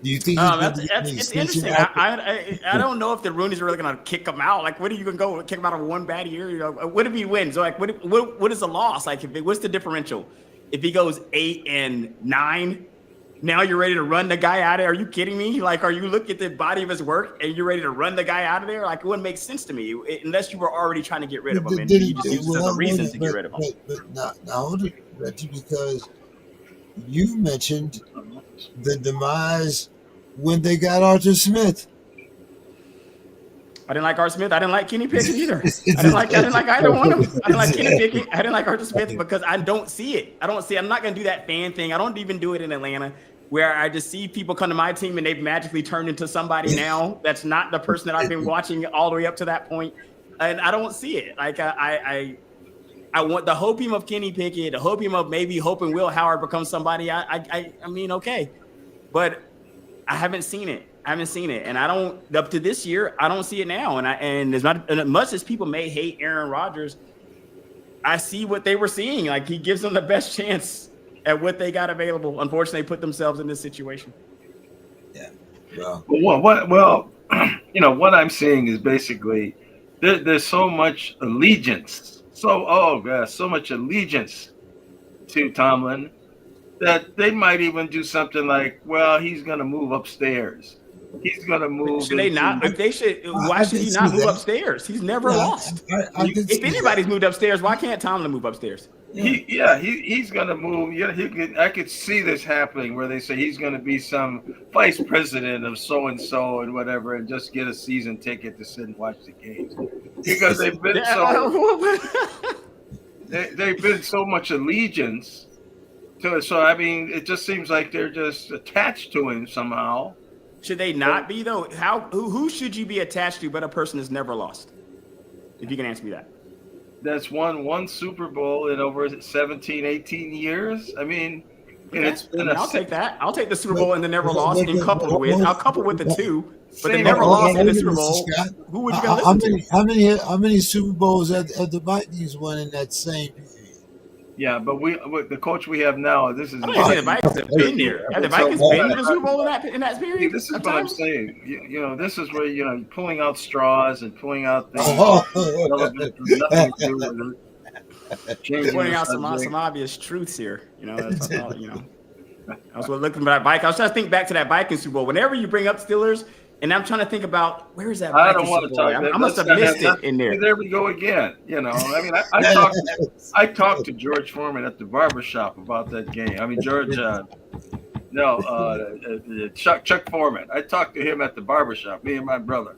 Do you think he's going to get an It's extension interesting. after? I don't know if the Rooney's are really gonna kick him out. Like, what are you gonna go kick him out of one bad year? You know, what if he wins? So, like, what is the loss? Like, what's the differential? If he goes 8-9, now you're ready to run the guy out of there. Are you kidding me? Like, are you looking at the body of his work and you're ready to run the guy out of there? Like, it wouldn't make sense to me unless you were already trying to get rid of him and you just used it as a reason to get rid of him. But now hold it, Reggie, because you mentioned the demise when they got Arthur Smith. I didn't like Arthur Smith. I didn't like Kenny Pickett either. I didn't like either one of them. I didn't like Kenny Pickett. I didn't like Arthur Smith because I don't see it. I'm not gonna do that fan thing. I don't even do it in Atlanta, where I just see people come to my team and they've magically turned into somebody now that's not the person that I've been watching all the way up to that point. And I don't see it. Like I want the hopium of Kenny Pickett, the hopium of maybe hoping Will Howard becomes somebody. I mean, okay, but I haven't seen it. And I don't, up to this year, I don't see it now. And there's not, and as much as people may hate Aaron Rodgers, I see what they were seeing. Like, he gives them the best chance at what they got available. Unfortunately, they put themselves in this situation. Yeah. Well, Well, you know, what I'm seeing is basically there's so much allegiance. So much allegiance to Tomlin that they might even do something like, well, he's going to move upstairs. He's going to move. Should they not? If they should, why should he not move upstairs? He's never lost. If anybody's moved upstairs, why can't Tomlin move upstairs? He's going to move. Yeah, I could see this happening where they say he's going to be some vice president of so and so and whatever, and just get a season ticket to sit and watch the games because they've been they've been so much allegiance to it. So I mean, it just seems like they're just attached to him somehow. Should they not be though? Who should you be attached to but a person that's never lost? If you can answer me that. That's won one Super Bowl in over 17, 18 years. I mean, and it's been I'll take that. I'll take the Super Bowl and the never lost and couple with. I'll couple with the two, but the never lost in the Super Bowl. Who would you gonna listen to? How many Super Bowls have the Vikings won in that same period? Yeah, but the coach we have now, this is. I don't think the Vikings have been there. Have the Vikings been in the Super Bowl in that period? This is what I'm saying. You know, this is where you're pulling out straws and pulling out things. Nothing to do with it. Pointing out some obvious truths here. You know, that's all, you know. I was looking at that Vikings. I was trying to think back to that Vikings Super Bowl. Whenever you bring up Steelers, and I'm trying to think about where is that Vikings I don't want to talk. I must have missed it in there. There we go again. You know, I mean, I talked to George Foreman at the barbershop about that game. I mean, Chuck Foreman. I talked to him at the barbershop, me and my brother,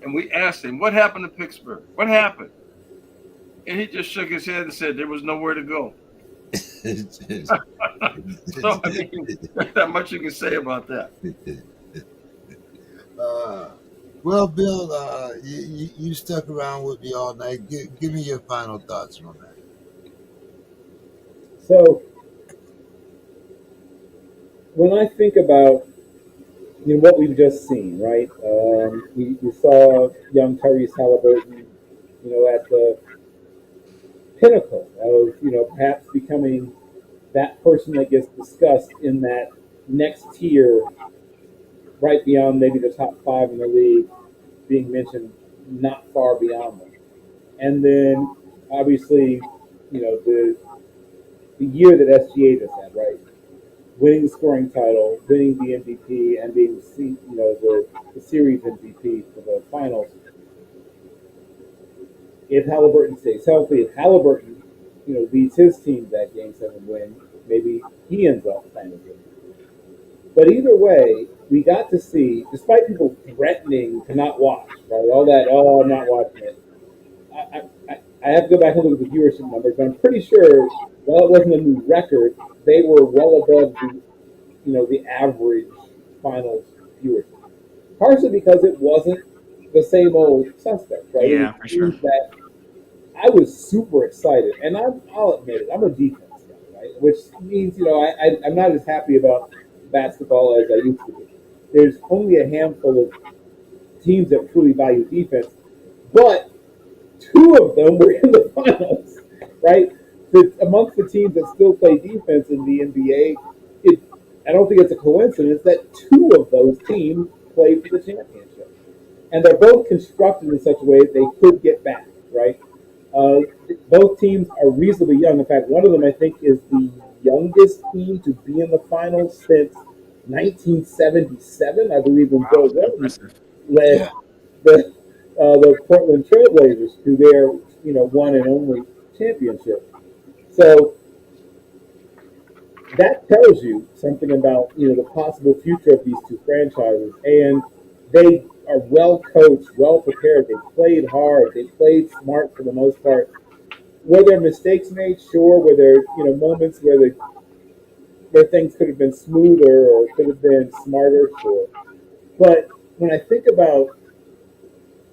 and we asked him what happened to Pittsburgh. What happened? And he just shook his head and said there was nowhere to go. So I mean, there's not much you can say about that. Well, Bill, you stuck around with me all night. Give me your final thoughts on that. So, when I think about what we've just seen, right? We saw young Tyrese Halliburton, at the pinnacle of perhaps becoming that person that gets discussed in that next tier, right beyond maybe the top 5 in the league, being mentioned not far beyond them. And then obviously, the year that SGA just had, right? Winning the scoring title, winning the MVP, and being the series MVP for the finals. If Halliburton stays healthy, if Halliburton, leads his team to that Game 7 win, maybe he ends up playing the game. But either way, we got to see, despite people threatening to not watch, right? All that, I'm not watching it. I have to go back and look at the viewership numbers, but I'm pretty sure, while it wasn't a new record, they were well above the average finals viewership. Partially because it wasn't the same old suspects, right? Yeah, for sure. That I was super excited, and I'll admit it, I'm a defense guy, right? Which means I'm not as happy about basketball as I used to be. There's only a handful of teams that truly value defense, but two of them were in the finals, right? Amongst the teams that still play defense in the NBA, it I don't think it's a coincidence that two of those teams played for the championship, and they're both constructed in such a way that they could get back, right? Uh, Both teams are reasonably young. In fact, one of them I think is the youngest team to be in the finals since 1977, I believe, when Wow, Bill Walton impressive. led Yeah. the Portland Trailblazers to their one and only championship. So that tells you something about the possible future of these two franchises, and they are well coached, well prepared. They played hard. They played smart for the most part. Were there mistakes made? Sure. Were there moments where things could have been smoother or could have been smarter? Sure. But when I think about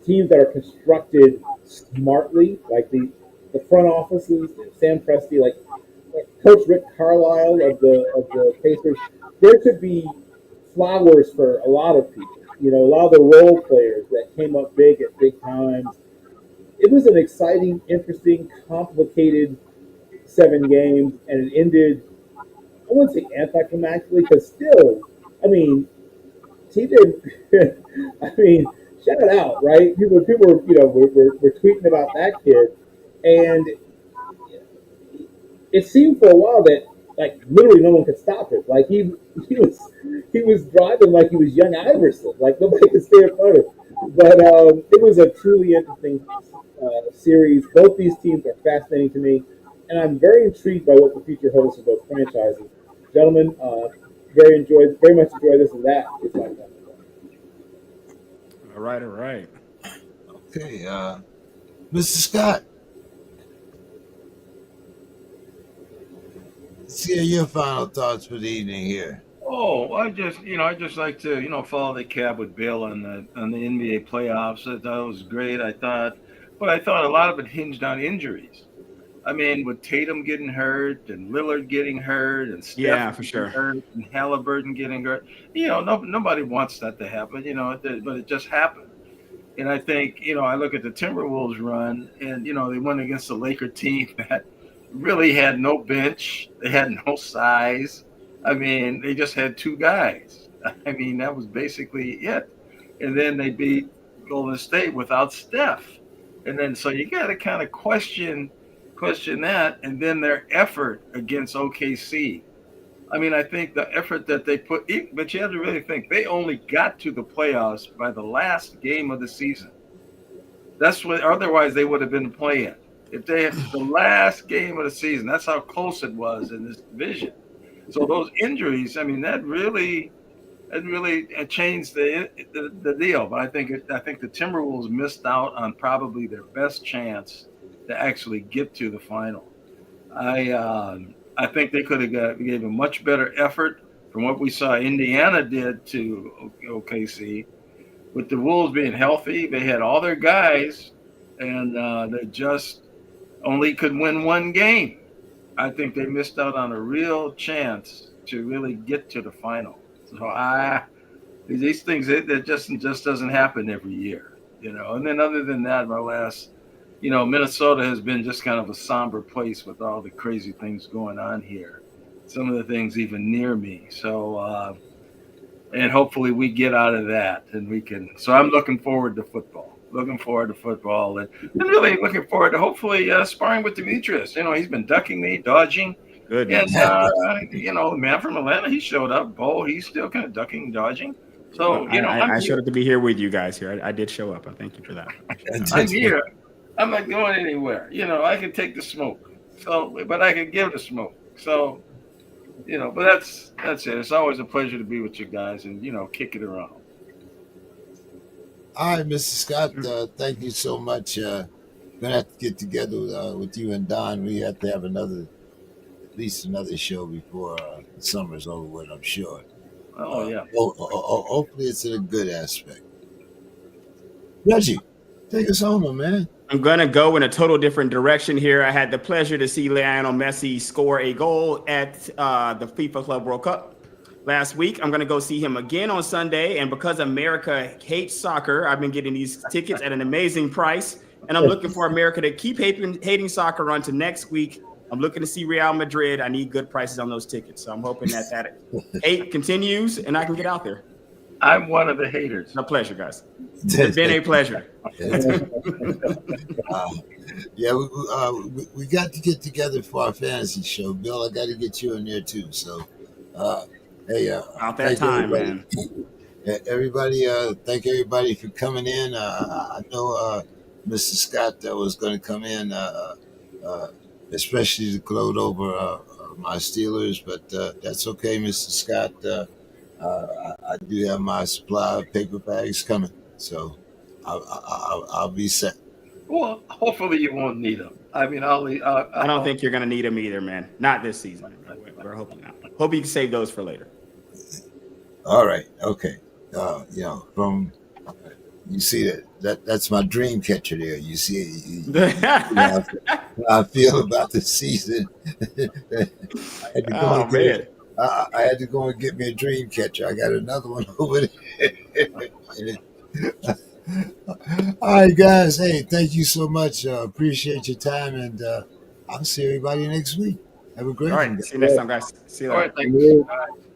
teams that are constructed smartly, like the front offices, Sam Presti, like Coach Rick Carlisle of the Pacers, there could be flowers for a lot of people. A lot of the role players that came up big at big times. It was an exciting, interesting, complicated 7 games, and it ended. I wouldn't say anticlimactically, because still, I mean, TJ, I mean, shout out, right? People were tweeting about that kid, and it seemed for a while that like literally no one could stop him. Like he was he was driving like he was young Iverson. Like nobody could stay in front of him. But it was a truly interesting series. Both these teams are fascinating to me, and I'm very intrigued by what the future holds for both franchises. Gentlemen, very much enjoy this and that. It's like that. All right, all right. Okay. Mr. Scott, let's hear your final thoughts for the evening here. Oh, I just like to, follow the cab with Bill on the NBA playoffs. I thought it was great. But I thought a lot of it hinged on injuries. I mean, with Tatum getting hurt and Lillard getting hurt and Steph Yeah, for getting sure. hurt and Halliburton getting hurt, nobody wants that to happen, but it just happened. And I think, I look at the Timberwolves run and, they went against the Laker team that really had no bench. They had no size. I mean, they just had two guys. I mean, that was basically it. And then they beat Golden State without Steph. And then so you got to kind of question that, and then their effort against OKC. I mean, I think the effort that they put, but you have to really think they only got to the playoffs by the last game of the season. That's what. Otherwise, they would have been playing. If they had the last game of the season, that's how close it was in this division. So those injuries, I mean, that really changed the deal. But I think the Timberwolves missed out on probably their best chance to actually get to the final. I think they could have gave a much better effort from what we saw Indiana did to OKC. With the Wolves being healthy, they had all their guys, and they just only could win one game. I think they missed out on a real chance to really get to the final. So these things that just doesn't happen every year. And then other than that, my last, Minnesota has been just kind of a somber place with all the crazy things going on here. Some of the things even near me. So and hopefully we get out of that and we can. So I'm looking forward to football. Looking forward to football and really looking forward to hopefully sparring with Demetrius. He's been ducking me, dodging. And, Goodness. the man from Atlanta, he showed up. Bo, he's still kind of ducking and dodging. Well, So, I'm I showed here. up to be here with you guys here. I did show up. I thank you for that. I appreciate that. I'm here. I'm not going anywhere. I can take the smoke. So, but I can give the smoke. So, but that's it. It's always a pleasure to be with you guys and, kick it around. All right, Mr. Scott, thank you so much. Gonna have to get together with you and Don. We have to have at least another show before the summer's over with, I'm sure. Oh, yeah. Hopefully it's in a good aspect. Reggie, take us home, my man. I'm going to go in a total different direction here. I had the pleasure to see Lionel Messi score a goal at the FIFA Club World Cup last week. I'm going to go see him again on Sunday. And because America hates soccer, I've been getting these tickets at an amazing price. And I'm looking for America to keep hating soccer until next week. I'm looking to see Real Madrid. I need good prices on those tickets. So I'm hoping that hate continues and I can get out there. I'm one of the haters. It's a pleasure, guys. It's been a pleasure. Yeah, we got to get together for our fantasy show. Bill, I got to get you in there too. So, hey, About that time, man. Everybody, thank everybody for coming in. I know Mr. Scott was going to come in, especially to gloat over my Steelers, but that's okay, Mr. Scott. I do have my supply of paper bags coming, so I'll be set. Well, hopefully you won't need them. I mean, I don't think you're going to need them either, man. Not this season. We're hoping not. Hope you can save those for later. All right. Okay. From you see that's my dream catcher there. You see, how I feel about the season. I had to go and get me a dream catcher. I got another one over there. All right, guys. Hey, thank you so much. Appreciate your time, and I'll see everybody next week. Have a great one. All right. See you next time, guys. See you later. All right. Thanks.